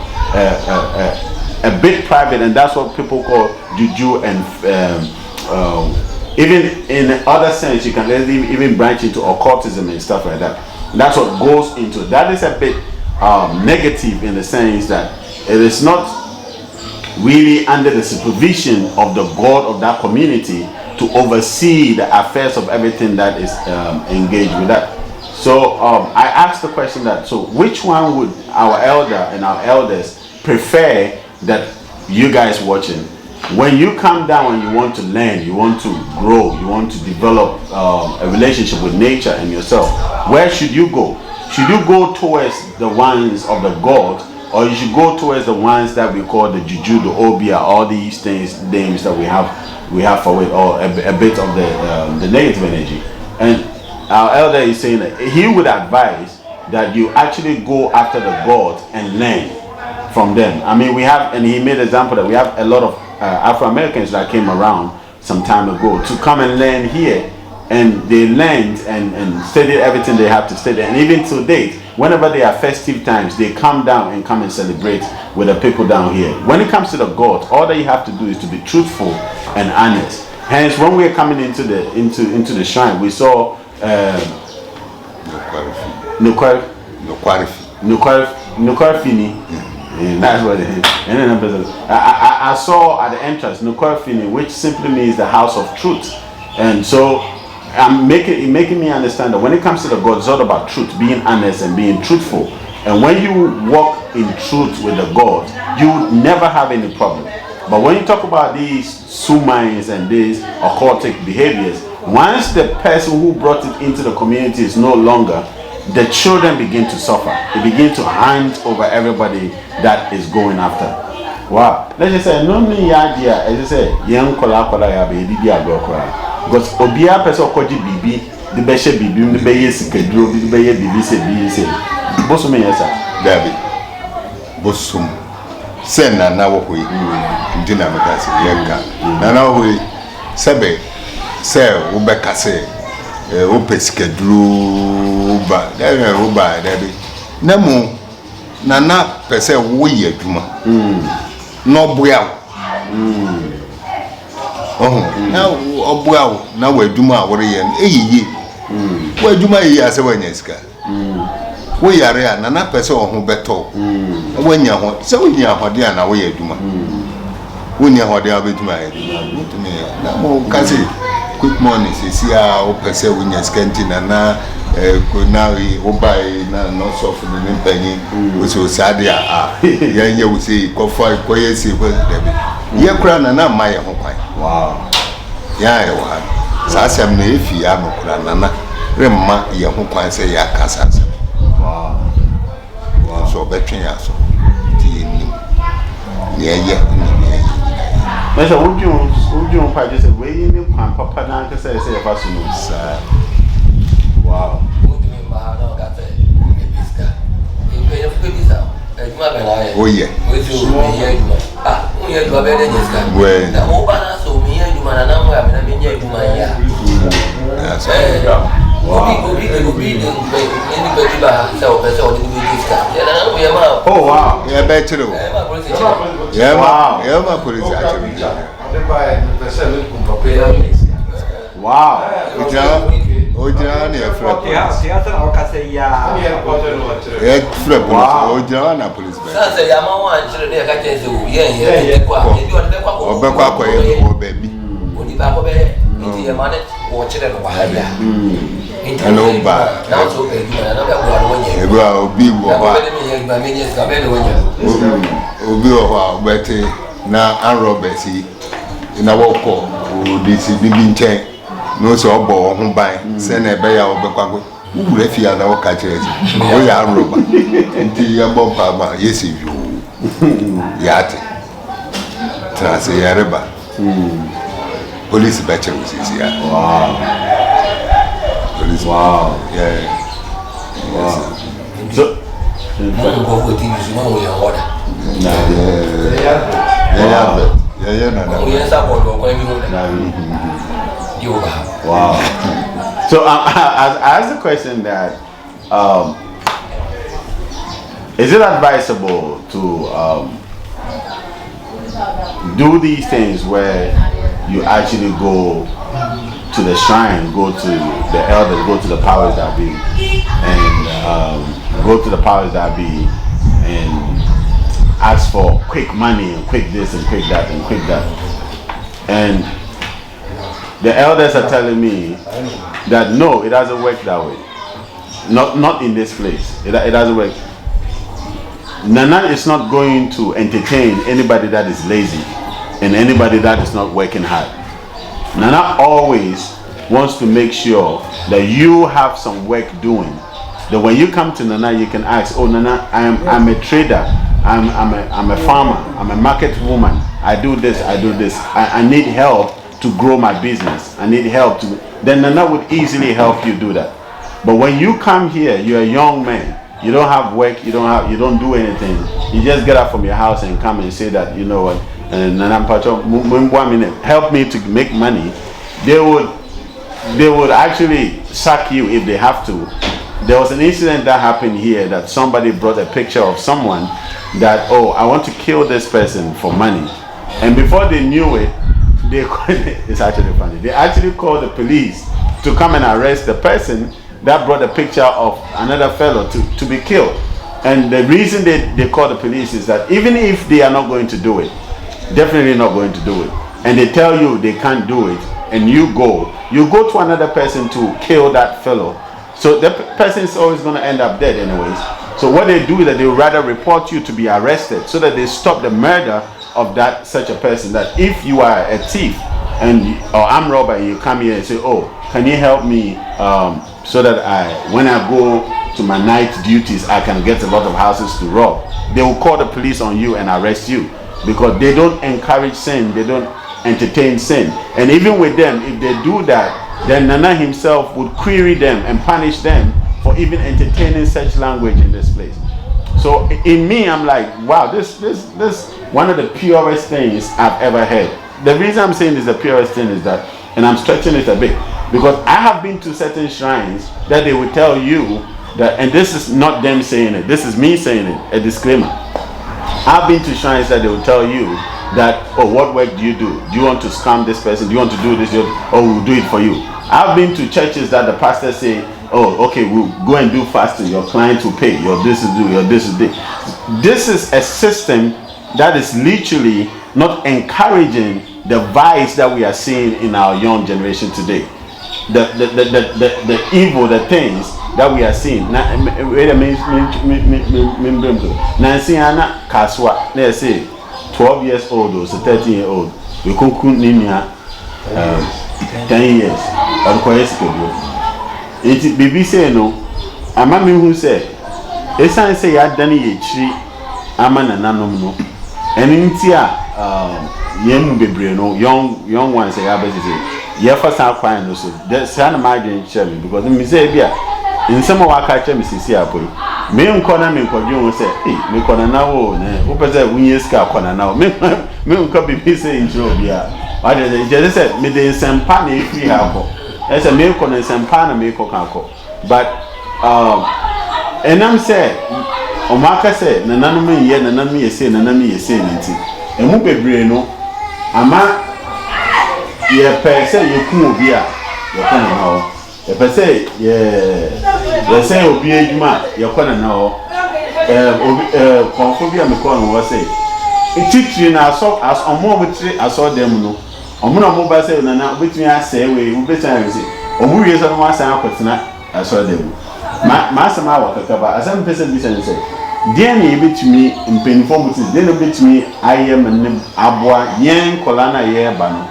a bit private, and that's what people call juju and even in other sense, you can even branch into occultism and stuff like that. That's what goes into. That is a bit negative in the sense that it is not really under the supervision of the god of that community to oversee the affairs of everything that is engaged with that. So I asked the question that, so which one would our elder and our elders prefer that you guys watching? When you come down and you want to learn, you want to grow, you want to develop a relationship with nature and yourself, where should you go? Should you go towards the ones of the God, or you should go towards the ones that we call the juju, the obia, all these things, names that we have for it, or a bit of the negative energy? And our elder is saying that he would advise that you actually go after the God and learn from them. I mean, we have, and he made an example that we have a lot of Afro-Americans that came around some time ago to come and learn here, and they learned and studied everything they have to study. And even to date, whenever there are festive times, they come down and come and celebrate with the people down here. When it comes to the God, all that you have to do is to be truthful and honest. Hence, when we're coming into the shrine, we saw Nukwarfini. That's what it is. And then I saw at the entrance Nukwarfini, which simply means the house of truth. And so I'm making me understand that when it comes to the God, it's all about truth, being honest and being truthful. And when you walk in truth with the God, you never have any problem. But when you talk about these sumines and these occultic behaviors, once the person who brought it into the community is no longer, the children begin to suffer. They begin to hand over everybody that is going after. Wow. Let's just say, no me idea. As I say, young kola ya be di agro kola. Because obia person koji bibi, the beshe bibi, the beye sikedro, the beye bibi se bibi se. Bosom yesa. David. Bosom. Sen na wo hoyi. Ndina mekase yenka. Na wo hoyi. Sebe se wo bekase wo peskedro ba. There wo ba David. Nemu nana pese wo ye adwuma. No boya. Na oboa na wo adwuma a wore ye eyiye. Wo adwuma ye ase wanya sika. Wo yare a nana pese wo ho beto. Wanya ho se wonya hode a na wo ye adwuma. Wonya hode a betuma ye. Na mo kasi quick money se sia wo pese wonya sika nti nana now obai na no Sofu ni mpanyin we so sade a ye we say ko ye say ko dem ye kura na ma ye ho kwan Wow. ya ye wa sa asem na efi ya no kura na remma ye ho kwan say ya kasa asem Wow. wow so betwen ya so ti ni ye Mas would you pai just way ni kwan papa na ka say fa so no sa. Wow. oh yeah Oh wow. yeah better yeah Wow. yeah ma police actually Wow. Ojira na e frɛ Theater or Cassia. e frɛ police ojira na police be Sasa ya ma wan chire ne ka tense wo ye kwa ebi on be kwa ko obekwa akɔyɛ wo baabi oni ba ko be nti ye ma ne wo chire no wa ya Hello, ba. na so be di na be kwa no nye ebi a obi wɔ hɔ be me ye ba me nye ska be no nye obi wɔ hɔ a obɛte na anrɔbɛs yi na wɔkɔ odi si bi nkyɛn no so ɔbɔ wɔn ho ban sɛ na ɛbɛyɛ a ɔbɛkwa ko wura fi ada wɔka kyerɛ si ɔyɛ anrɔba nti yɛbɔ mpaama yɛsi yoo yɛate tena se yɛreba police bɛkyɛ wo sisi ya Wow. police Wow. yeah Wow. So mo ko ko ti su mo ye order yeah mo ye sa ko do ko bi mo da yo ba wow. So I asked the question that is it advisable to do these things where you actually go to the shrine, go to the elders, go to the powers that be, and go to the powers that be and ask for quick money and quick this and quick that and quick that. And the elders are telling me that no, it doesn't work that way. Not in this place. It doesn't work. Nana is not going to entertain anybody that is lazy and anybody that is not working hard. Nana always wants to make sure that you have some work doing. That when you come to Nana, you can ask, "Oh, Nana, I'm a trader. I'm a farmer. I'm a market woman. I do this. I do this. I need help to grow my business. I need help to." Then Nana would easily help you do that. But when you come here, you're a young man. You don't have work. You don't do anything. You just get up from your house and come and say that, you know what, Nana Pacho, help me to make money. They would actually sack you if they have to. There was an incident that happened here that somebody brought a picture of someone that, oh, I want to kill this person for money. And before they knew it, it's actually funny. They actually called the police to come and arrest the person that brought a picture of another fellow to be killed. And the reason they call the police is that even if they are not going to do it, definitely not going to do it, and they tell you they can't do it, and you go to another person to kill that fellow, so the person is always going to end up dead anyways. So what they do is that they would rather report you to be arrested so that they stop the murder of that such a person. That if you are a thief or armed robber and you come here and say, "Oh, can you help me so that when I go to my night duties, I can get a lot of houses to rob," they will call the police on you and arrest you, because they don't encourage sin, they don't entertain sin. And even with them, if they do that, then Nana himself would query them and punish them for even entertaining such language in this place. So in me, I'm like, wow, this one of the purest things I've ever heard. The reason I'm saying is the purest thing is that, and I'm stretching it a bit, because I have been to certain shrines that they will tell you that, and this is not them saying it, this is me saying it, a disclaimer. I've been to shrines that they will tell you that, "Oh, what work do you do? Do you want to scam this person? Do you want to do this? Oh, we'll do it for you." I've been to churches that the pastors say, "Oh, okay, we'll go and do fasting. Your client will pay. Your this is do. Your this is this." This is a system that is literally not encouraging the vice that we are seeing in our young generation today. The evil, the things that we are seeing. Now, wait a minute, Nancy Anna Kaswa, let's say 12 years old or 13-year-old, we could 10 years or quite ago. It baby say no, a mammy who said, it's I say I done a tree, a man and no, and in tia, young baby, no, young ones say, I bet you say, yeah, for some fine also. That's an imagine chairman because me say, in some of our catcher, Mrs. Apple. Me and Connor, me and say, hey, me corner now, who possess Winnie's car corner now. Me copy me saying, Jobia. I just said, me the same pan if we have. As a milk on the same pan and milk or canco. But, and I'm saying, Omaka said, Nanami, yet, Nanami is saying, Nanami is saying it. And who be braino, Ama, ye per se, you cool beer, your corner now. If I say, yeah, say obia, your corner now, conphobia, me corner was say. It teach you now, so as on more with I saw them no. On mobile say, now, which me I say, we better say, or we is on one side, I saw them. Master Mawa, as some person listen say, dear me, bit me in painful, then a bit me, I am an abwa, yang colana, ye bano.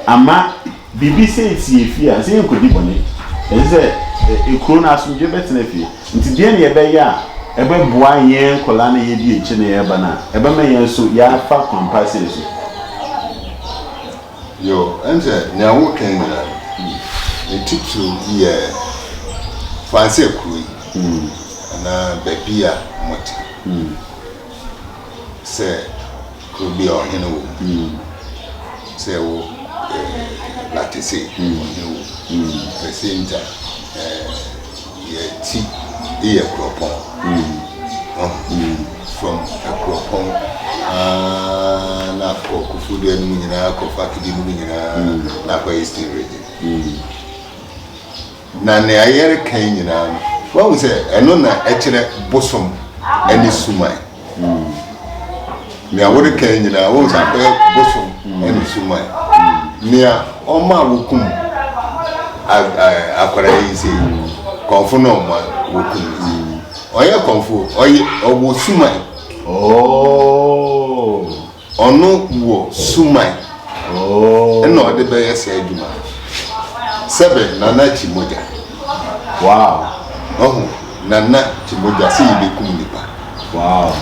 Ama, BBC it's ye fear, as you could be on it. Is a cronas from your better nephew. Into the end, ya, ebe boy, yang colana, ye be a chinny bana, ebe may so ya far compasses. Yo, and now what can you teach you here? Fancy a crew, and a baby, what say, could be on him, say, like to say, the same time, tea, ear cropon, from a cropon, not for food and minina, coffee, not by still ready. Nane ayere kan nyina no wa wo se eno na ekire bosom ani sumai me awore kan nyina wo se akọ bosom ani sumai nia oma wokum akwara yi se konfo no ma wokum oye konfo oye owo sumai ono wo sumai eno ode be yesa aduma Sebe nana chimoja. Wow. Nana chimoja si ibe kumunipa. Wow.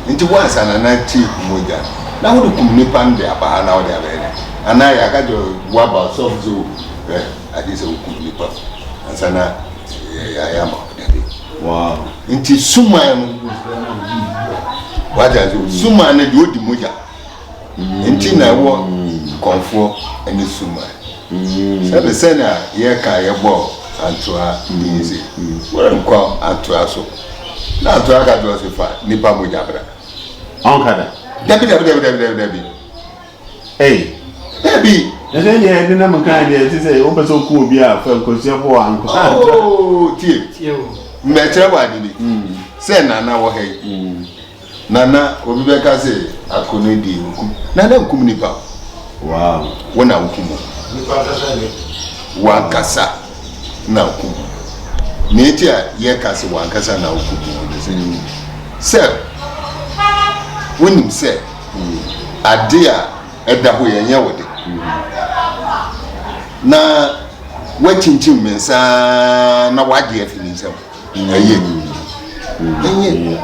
Inti wansa nana chimoja. Na hudu kumunipa nde apa na ode abene. Ana ya kajo waba sofu adise kumunipa. Ansana ya ma ode. Wow. Inti suman waja suman ne di moja. Inti na wo konfo eni suman. Sabe sena ye ka ye bo antoa nizi wora nkwa antoa so na antoa ka do se fa nipa mo jabra onkada dabi eh dabi na se ye ni na mkan de ti se o peso ku obi a fa nkosia bo anko tie me chere wa dini se nana wo he nana obi be ka se akoni di nkum nana nkum nipa wow wona nkum wankasa na okumu neti a ye kase wankasa na okumu se wonim se ade a eda ho yenye wode na wachinchim mensa na wade afini nsam aye enye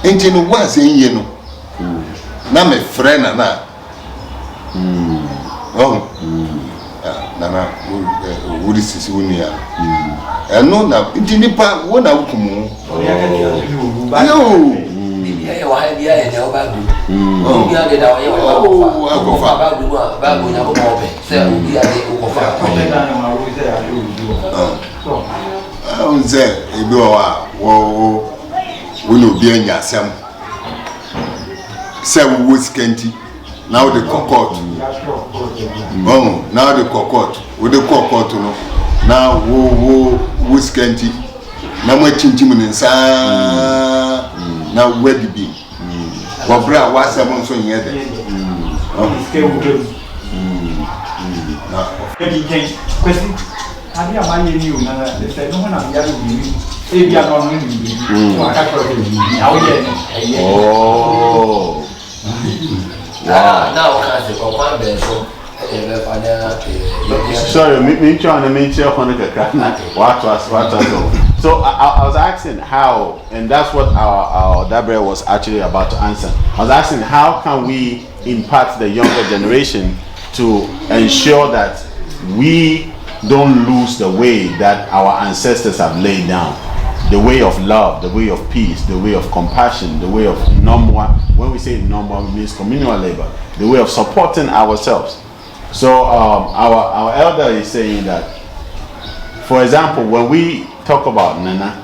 enti no wase enye no na me frɛ na nana wuri sisi wunia eno na ndi nipa wona hukumu yo ya wa dia ya ne oba du obi ade da wa ya wa ko fa ba bu nya ko be se obi ade ko fa nze ebi wa wo no obi anya asem se wo skanti now the cocotte now the cocotte with the cocotte no now wo skanti na mo chinchim ne nsa na wedi bi wabra wasem nso nyede na question Adi amanye ni una the say no na bia no bi. E bia no no ni bi. So aka ko bi. Oh. Now can say for one ben so sorry, me trying to make sure what was so I was asking how, and that's what our Dabre was actually about to answer. I was asking how can we impact the younger generation to ensure that we don't lose the way that our ancestors have laid down, the way of love, the way of peace, the way of compassion, the way of nomwa. When we say nomwa, it means communal labor, the way of supporting ourselves. So our elder is saying that, for example, when we talk about Nana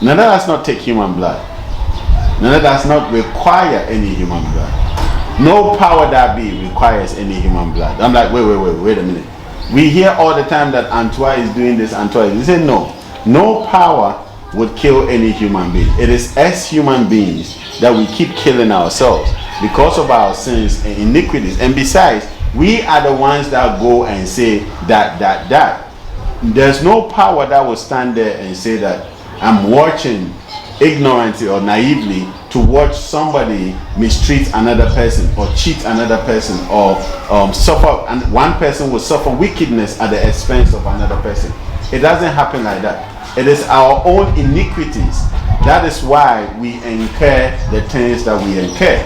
does not take human blood. Nana does not require any human blood. No power that be requires any human blood. I'm like, wait a minute. We hear all the time that Antoine is doing this, Antoine. He said no power would kill any human being. It is as human beings that we keep killing ourselves because of our sins and iniquities. And besides, we are the ones that go and say that. There's no power that will stand there and say that I'm watching ignorantly or naively to watch somebody mistreat another person or cheat another person or suffer, and one person will suffer wickedness at the expense of another person. It doesn't happen like that. It is our own iniquities. That is why we incur the things that we incur.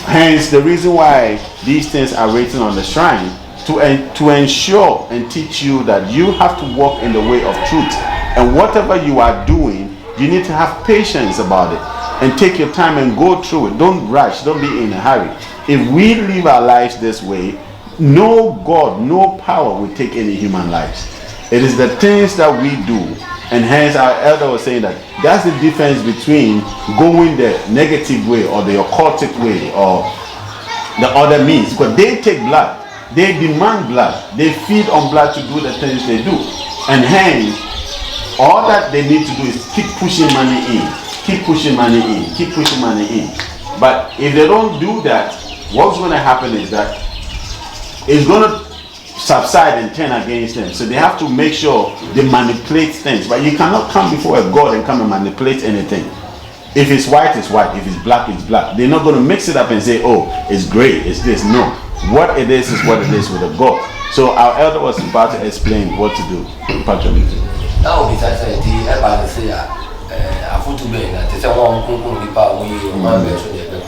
Hence, the reason why these things are written on the shrine to ensure and teach you that you have to walk in the way of truth. And whatever you are doing, you need to have patience about it and take your time and go through it. Don't rush. Don't be in a hurry. If we live our lives this way, no God, no power will take any human lives. It is the things that we do. And hence our elder was saying that that's the difference between going the negative way or the occultic way or the other means. Because they take blood. They demand blood. They feed on blood to do the things they do. And hence, all that they need to do is keep pushing money in. Keep pushing money in. Keep pushing money in. But if they don't do that, what's going to happen is that it's going to subside and turn against them. So they have to make sure they manipulate things. But you cannot come before a God and come and manipulate anything. If it's white, it's white. If it's black, it's black. They're not going to mix it up and say, oh, it's gray, it's this. No. What it is what it is with a God. So our elder was about to explain what to do. Patronage. Now, besides the everybody say, I put to bed that it's a one who be power we one version of the paper.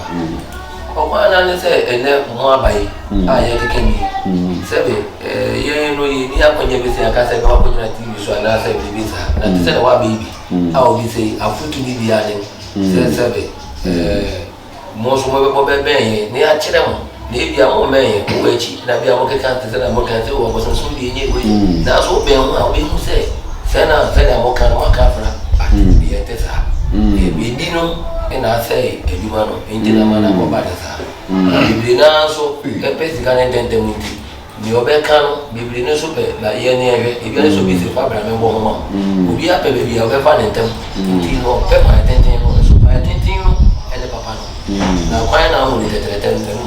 But one and say, and then more by I can be. Seven, you know, you have when you say, I can't say, no opportunity, so I say, visa. And to say, what baby, I will say, I put to be the adding. Seven, most of my baby, near Chidam. Maybe I'm a man who wait, and I be a worker can't say I'm working to what was soon be in it. That's what I'll be who say. Sena said I'm working on Cafra, but be a tessa. We dino, and I say, a human in Dinamana or Batasa. Biblina so, a basic and then the Obecano, Biblina super, like Yenny, if you're so busy, Fabra and Woman. Will be up a baby of a fan and them. Tino, Pepper, attending, so by attending and the papa. Now, why now only the attendant?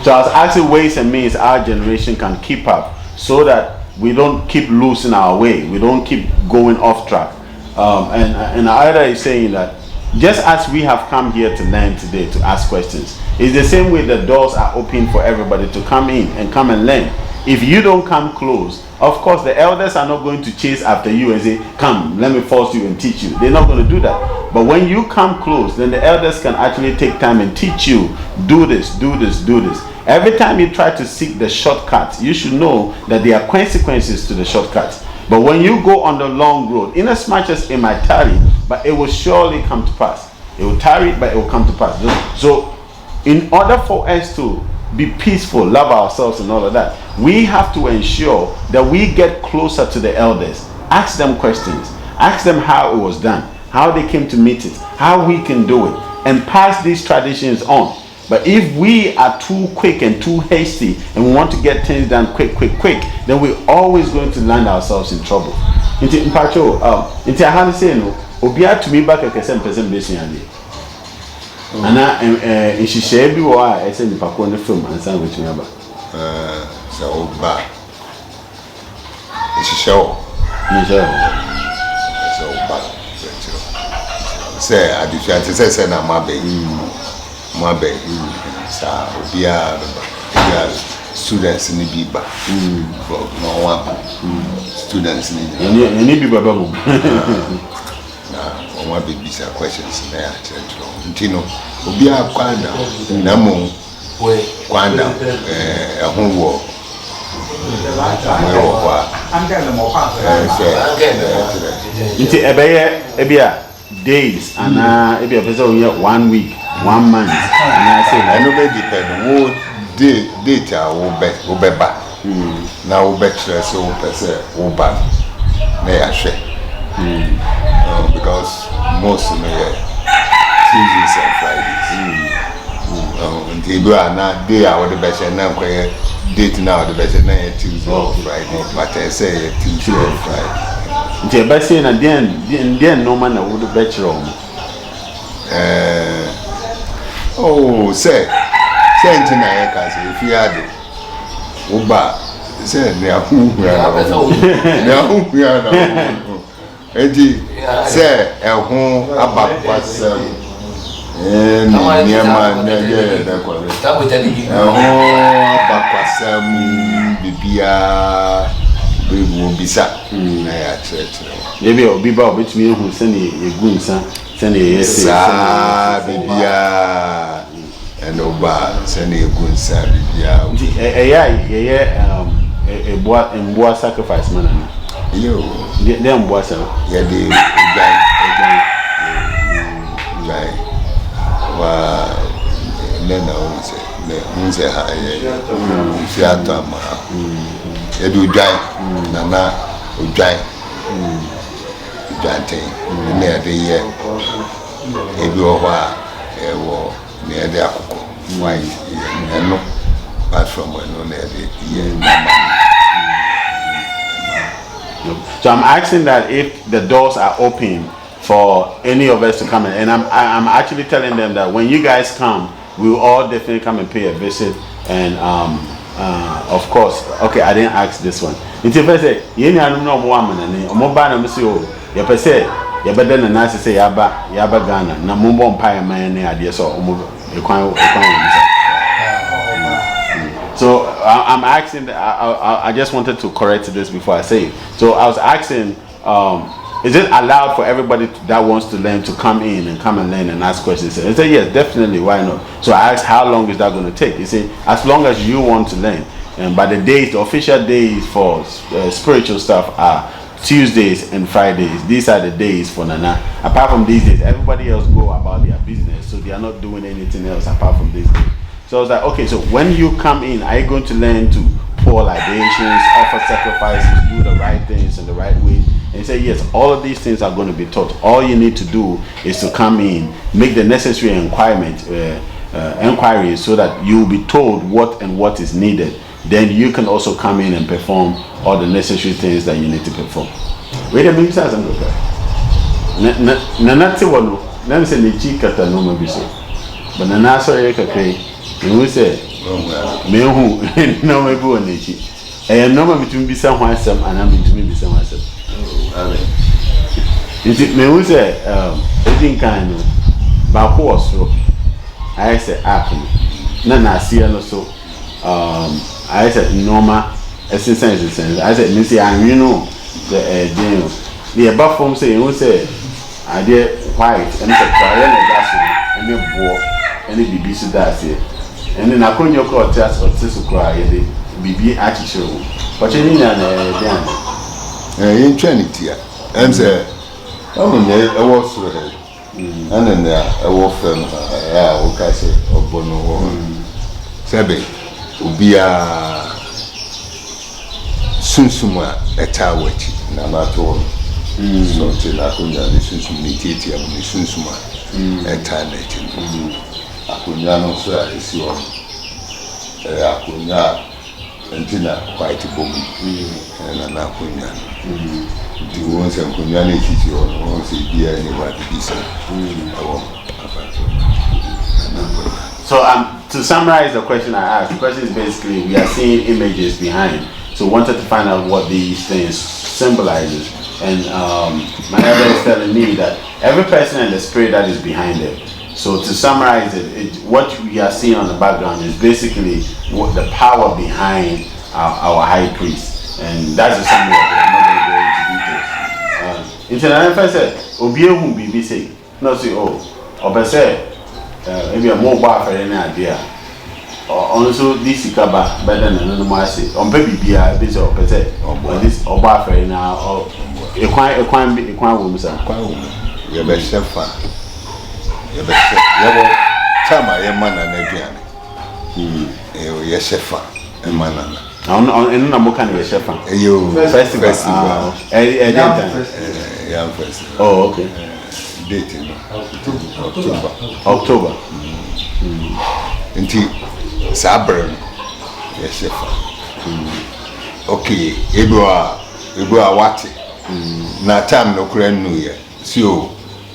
So I was asking ways and means our generation can keep up so that we don't keep losing our way, we don't keep going off track. And Aida is saying that just as we have come here to learn today, to ask questions, it's the same way the doors are open for everybody to come in and come and learn. If you don't come close, of course the elders are not going to chase after you and say, come, let me force you and teach you. They're not going to do that. But when you come close, then the elders can actually take time and teach you, do this, do this, do this. Every time you try to seek the shortcut, you should know that there are consequences to the shortcut. But when you go on the long road, in as much as it might tarry, but it will surely come to pass. It will tarry, but it will come to pass. So in order for us to be peaceful, love ourselves and all of that, we have to ensure that we get closer to the elders. Ask them questions. Ask them how it was done, how they came to meet it, how we can do it, and pass these traditions on. But if we are too quick and too hasty and we want to get things done quick, then we're always going to land ourselves in trouble. Inti mpacho, inti ahani say no, obia to me back a person basing on it. ana nhihye bi wo a ese nipa ko ne film ansan betumi aba so oba nhihye wo so oba say adifia say na mabe sa obia students ni biba no one students ni biba babu na one baby sa questions na ya chetro ntino obia kwanda na mo kwanda ehunwo nti ebia days and maybe a person here 1 week 1 month and I say I know be depend wo date wo beba na wo betre so wo pese wo ba na ya hwe because most of me Tuesdays and Fridays and the na day I would be say na kwye date now the better na Tuesday or Friday but I say Tuesday or Friday nti ba say na den no man na wo betre say ntina ya ka say if you had wo ba say na hu ya na enti say ehun abakwasem niema na ye na kwa abakwasem bibia bewu bisa na ya church maybe obi ba obetumi ehu se ne egu nsa se ne yesi bibia and oba se ne egu nsa bibia emboa sacrifice man na yo de emboa sa ya de gai wa nena unse ha ya fi atama edu dwan nana odwan dwanten na de ye ebi o wa ewo na de akoko why no apart from no na de ye so I'm asking that if the doors are open for any of us to come in, and I'm actually telling them that when you guys come, we will all definitely come and pay a visit. And of course, okay, I didn't ask this one. It's if I say, you know, woman and mobile, monsieur, you per se, you better than nice to say Yaba Ghana, Namumbo Empire, man, idea so. So I'm asking. I just wanted to correct this before I say it. So I was asking. Is it allowed for everybody that wants to learn to come in and learn and ask questions? They say yes, definitely. Why not? So I asked, how long is that going to take? He said, as long as you want to learn. And by the days, the official days for spiritual stuff are Tuesdays and Fridays. These are the days for Nana. Apart from these days, everybody else go about their business, so they are not doing anything else apart from these days. So I was like, okay, so when you come in, are you going to learn to pour libations, offer sacrifices, do the right things in the right way? And he said, yes, all of these things are going to be taught. All you need to do is to come in, make the necessary inquiries so that you will be told what is needed. Then you can also come in and perform all the necessary things that you need to perform. Wait a minute, I'm going to Nanate wano, let me say Nichi Kata no Mabiso. But Nanaso Eka, and we say, Mehu, no Mabu and Nichi. And no one between Bisa Hansam and I'm between Bisa Hansam. Me who say everything kind of back was so I said na see also I said normal essence I said me say you know the above form say who say I did white and the trial and gas and the boy and the BB so that's it and then I couldn't your call test or to cry the BB actually but you need in Trinity, and say, I was through her, and then I walk from I say, or Bono, Sabe, obia, Sunsuma, a tawet, Namato, so till I couldn't listen to Sunsuma, a tanet, I could not so I see one, I could not. Until quite a boom and an appointment. You want some community or won't see anybody be said. I won't. So to summarize the question I asked, the question is basically we are seeing images behind. So wanted to find out what these things symbolizes. And my elder is telling me that every person and the spirit that is behind it. So to summarize it, what we are seeing on the background is basically what the power behind our high priest. And that's the summary of it. I'm not going to go into details. International first said, obia who be say, no say, oh, or say, maybe a more bar for any idea. Also, this is better than another say. On baby beer, this or per se, or this or bar for now, or a quite woman, sir. You're the chef. You're the chef. You're Tama, your man and Edian. You're chef, a man. I'm not kind of a chef. You festival. Young festival. Oh, okay. Dating October. Until Sabern, yes, chef. Okay, Ebua Wati. Na time no Korean New Year. So,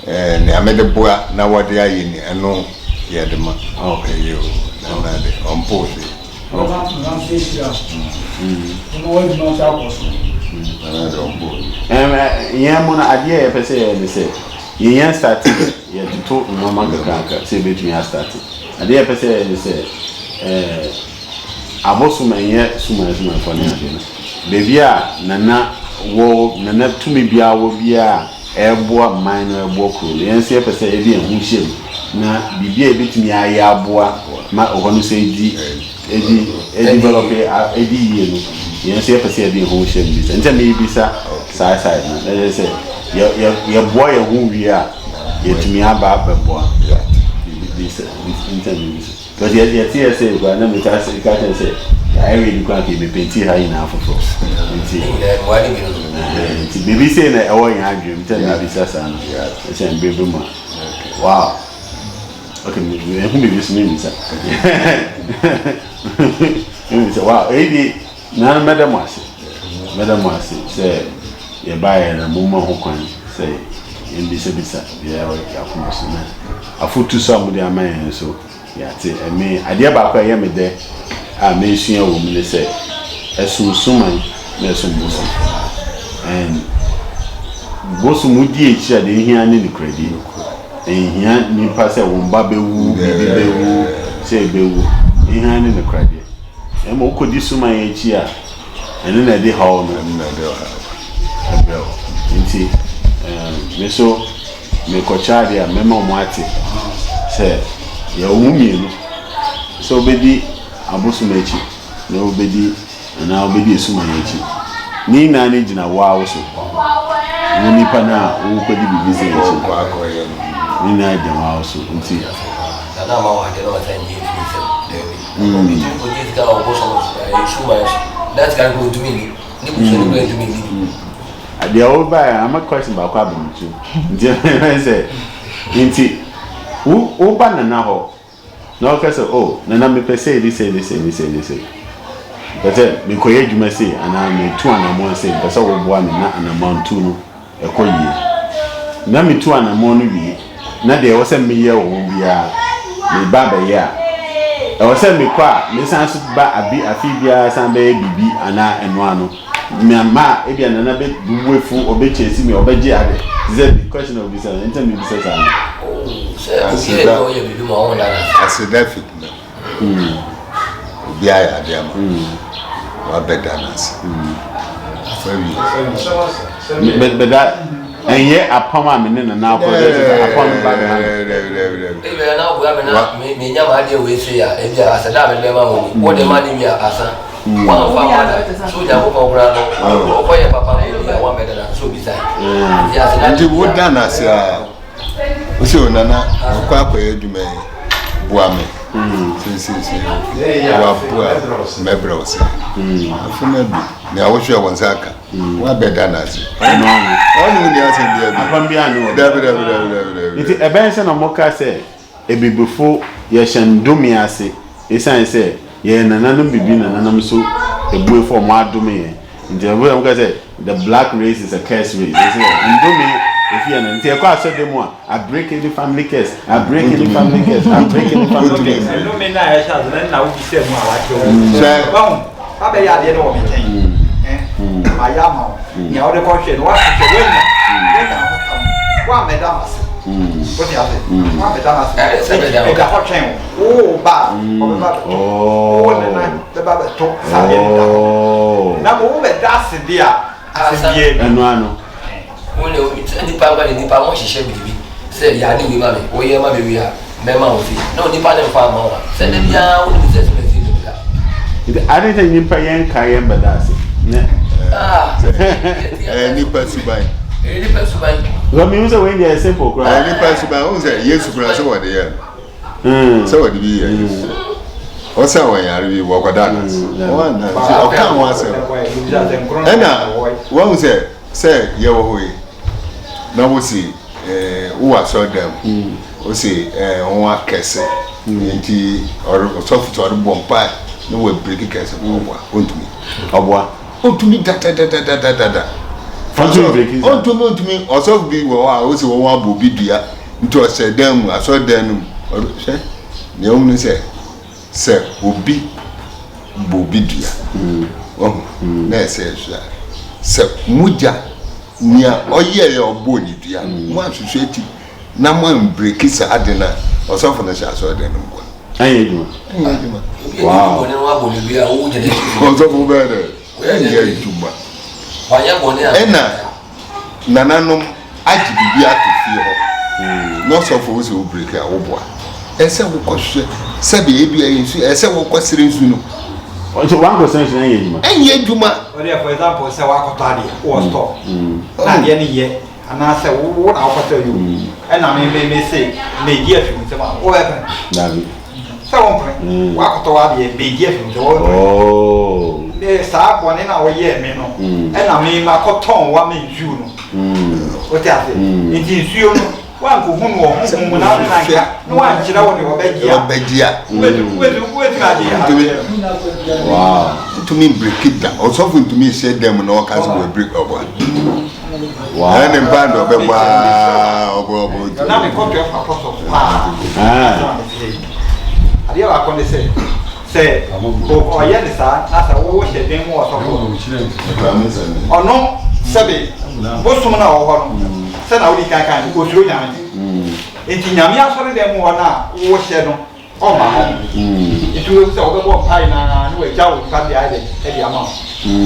I made the boy now what they are in and no, yeah, the man. Okay, you on pose. Mona idea per se, they say, you started, you had to talk no manga cracker, say between us started. Idea per se, they say, Abosuma yet suman for nothing. Baby, Nana, wo, Nana to me be our beer, airboa, minor boku, the answer per se, Eddie, who na bibi bit me ayaboa, ma or say develop Eddie, you answer per se, who shall be sent me be side. Let's say, your boy who we are, yet to me about the boy. This interview. Because yet, say, but let me tell you, can't say, I really can't keep me painting high enough for us. Baby saying that all in our dream, tell me, Bissassan. It's a baby man. Wow. Okay, who be this name, sir? Wow, 80 none, Madam Marcy. Madam Marcy said, you buy a moment who can say, in this episode, yeah, I put to some of their man, so. Yeah, I mean, I dear back I am there. I mention a woman, they say, as soon suman, there's some bosom. And bosom would be each other in here and in the credit. And here, you pass a woman, Baby, say, Bewu, in hand in the credit. And what could this suman each year? And then I did how no, me so, me cochadia, memo mati, say. Ya umumi so obedi abosumachi na obedi na obedi esumachi ni na ne gina wa so woni pa na wo kwedi bibi se echi ni na gina wa so nti na ma wa de no ta ni ni se ko ji ta o boso esumachi that can go to me ni ko so go to me ade o ba am a question ba kwa ba mtu nti I say nti who banana ho? No, because oh, Nana me per se, this. But then, me koye juma say, and I me 2 and 1 say, because I will one and amount 2 a koye. Na me 2 and 1 we, na there was a me year or be a me baba ya. I was a me qua, Miss Answer ba a be a fibia, some baby, and I and one. Me ma, ebi and another bit, way full or be chasing me or be jade. Is that the question of this? And tell me, I said that. Obia, dear, what better than us? But that, and yet, upon my minute and now, upon the back. Now, we have me, young idea, we say, if you are a Sadam, what the money we are as one of our mother, so you have over your papa, one better than so beside. And you would done as so Nana, quite you may boame. Mebros. I wish you was Zaka. What better than us? It's a benson of Moka say, a be before Yashan Dumiasi. It's I say, Ye Nanam Bibin and Nanam so a boy for Mad Dumia. In the way I'm going to say, the black race is a curse race. And Dumi if you and say, "I said them I break any family case. I break any family case. I break any family case." No me na I shall then now we say more like you. Well, I be ya dey no me tin. My yama. You all the question what to say when wa me damas. What you say? Wa me damas. E ka hot chain. Oh ba. Oh na the ba to sa dey. Na mo be das dia. Asibie. Enu ano. Wọ́n nípa wọ́n nípa wọ́n ṣiṣẹ́ bìbí sẹ́ yà á ní ìwé má mi ó yẹ má mi wí à mẹ́mà òfin náà nípa ní nfa àmọ́ wa sẹ́ni bí a ó ní bí sẹ́sì mẹ́sì ìlú la. Adé tẹ nípa yẹn ká yẹn bẹ̀ dá sí. Nípa suban. Nípa suban. Lọ́mí ń sọ wọ́n yẹ ẹsẹ̀ pọ̀ kúrò. Nípa suban ó ń sẹ Yéṣu kúrò sẹ wọ́n di yẹ. Sẹ wọ́n di bí yẹ. Ó sẹ wọ́n yàrá bí wọ́n kọ́ dáná. Wọ́n náà ọ̀ká wọn sẹ. Ẹ̀nà wọ́n ń sẹ yẹ wọ́ hó yìí. Na wo si wo aso dem wo si won akese nti or sofu to or bompa no we break kese obwa ontumi da ontumi osofu bi wo wo si won abobi dua nti o se dem aso dem no se ne o mu se obi bobi dua na se muja nia oye ya obo ni dua mo ahwehwe ati na mo break sa adena osofo na sha so adena mbo aye duma wow ne wa bo ni bia wo je ne osofo be de ye duma wa ya bo ne ena nananom aji bibia to fie ho no osofo wo se wo break a wo boa ese wo kohwe se be e bia yin su ese wo kwasire nsu no. So one question is any juma. For example, say what got or store. Not any year, and I say, what I'll tell you. And I may say, may give him what happened. So, what got may give him the oh, there's one in our year, and I mean, my cotton 1 in June. What I say, it is you. One who won't no one should have your bed. Wow. To me, break it down. Also, to me, said them and all kinds of break up one. Wow. And in band of a wow. Now, we come to a process. I did not want to say, oh, yes, that's a wash a day more. Or no, Sabi, what's someone our send out the can go through Yammy. It's in Yamia, sorry, them more now, or shadow, or my home. It will say, oh, pine and no jowl cut the island, any amount.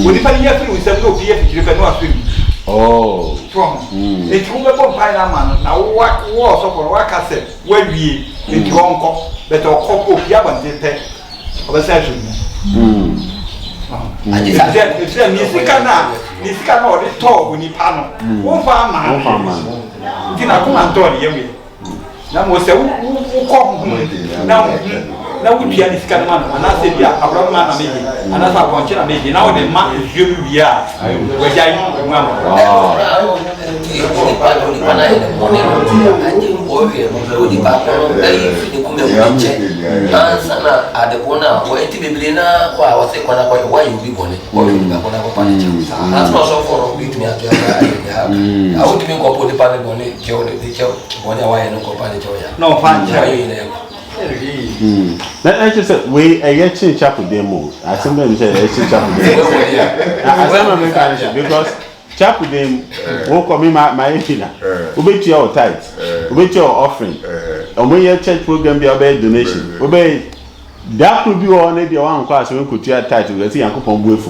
Would if I hear through, we said, no, if you can not swim. Oh, it's wonderful pine man. Now, what was of what I said, when we into Hong Kong, but our couple of Yavan did pay of a session. It's a Nisika or the talk when you panel. One farmer. Dina come and tell you. Now, was a who come now we be a Nisika man, and I said, yeah, a brown man, and as I want you to make it now, the man is you, we are. Which I sana adekona wa eti biblina kwa wase kwana kwa why you be born or you be kwana kwa pani cha that's not so for bit me at ya how do you go put the pani born cho the cho wanya why no ko pani cho ya no pan cha na just say we a yet chapel demo I sometimes say a chapel demo I say me can because chapel dem wo come my infina obeti your tithe obeti your offering omo ye church program be about donation obey that could be one of the one class when could your tithe we see yankopon bu efu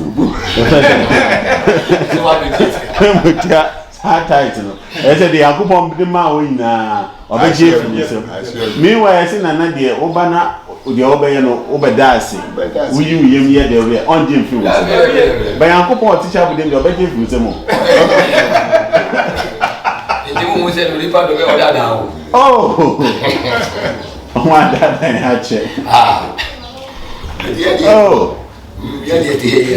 hard tithe no e say the yankopon be ma wo nyina obeje efu ni so meanwhile say na de oba na the obey no obedase we you yem here the way on jim fi wo but yankopon teacher bu dem the obeje efu se mo oh, one that I check. Oh,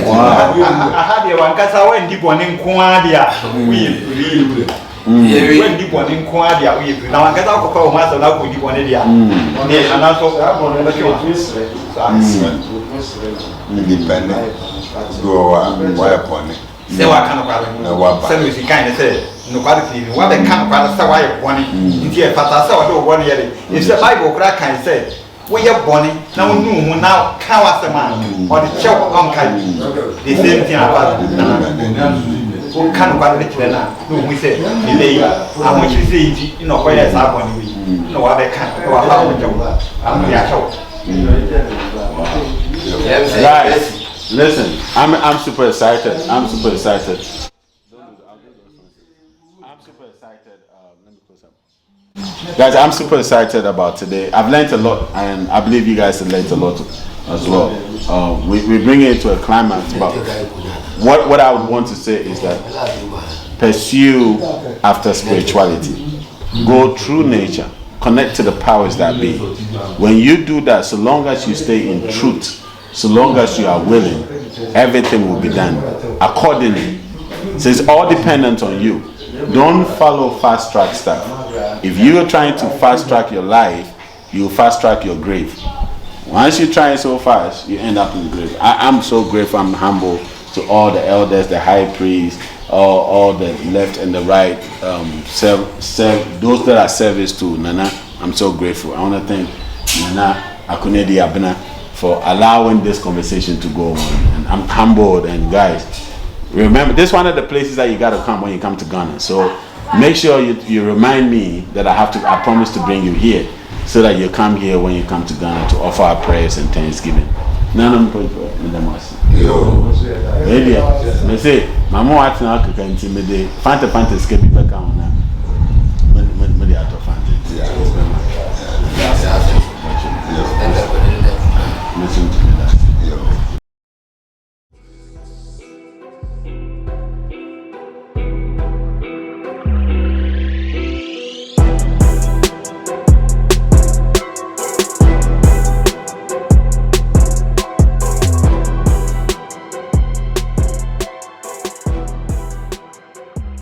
wow. I had a one cast away deep one in Quadia. We went deep one in Quadia. We now I get out of our master now with deep one area. And also, independent. Go wire upon it. Say what kind of send me kind of say. no quality what they can't quite say why bonnie into a fata so do one year if the Bible crack can say we are bonnie now no now can was the man or the chop on kai the same thing about who can quality now no we say delay I want you say you know why is our bonnie no what they can't or how we job I'm the show guys, listen, I'm super excited. I'm super excited. Let me close up. Guys, I'm super excited about today. I've learned a lot, and I believe you guys have learned a lot as well. We bring it to a climax, but what I would want to say is that pursue after spirituality. Go through nature. Connect to the powers that be. When you do that, so long as you stay in truth, so long as you are willing, everything will be done accordingly. So it's all dependent on you. Don't follow fast track stuff. If you are trying to fast track your life, you fast track your grave. Once you try it so fast, you end up in the grave. I'm so grateful, I'm humble to all the elders, the high priests, all the left and the right, those that are service to Nana. I'm so grateful. I want to thank Nana Akunedi Abena for allowing this conversation to go on. And I'm humbled. And guys, remember, this is one of the places that you got to come when you come to Ghana. So make sure you remind me that I promise to bring you here so that you come here when you come to Ghana to offer our prayers and thanksgiving. None of them say, Mama, what's now? Fanta skip back on.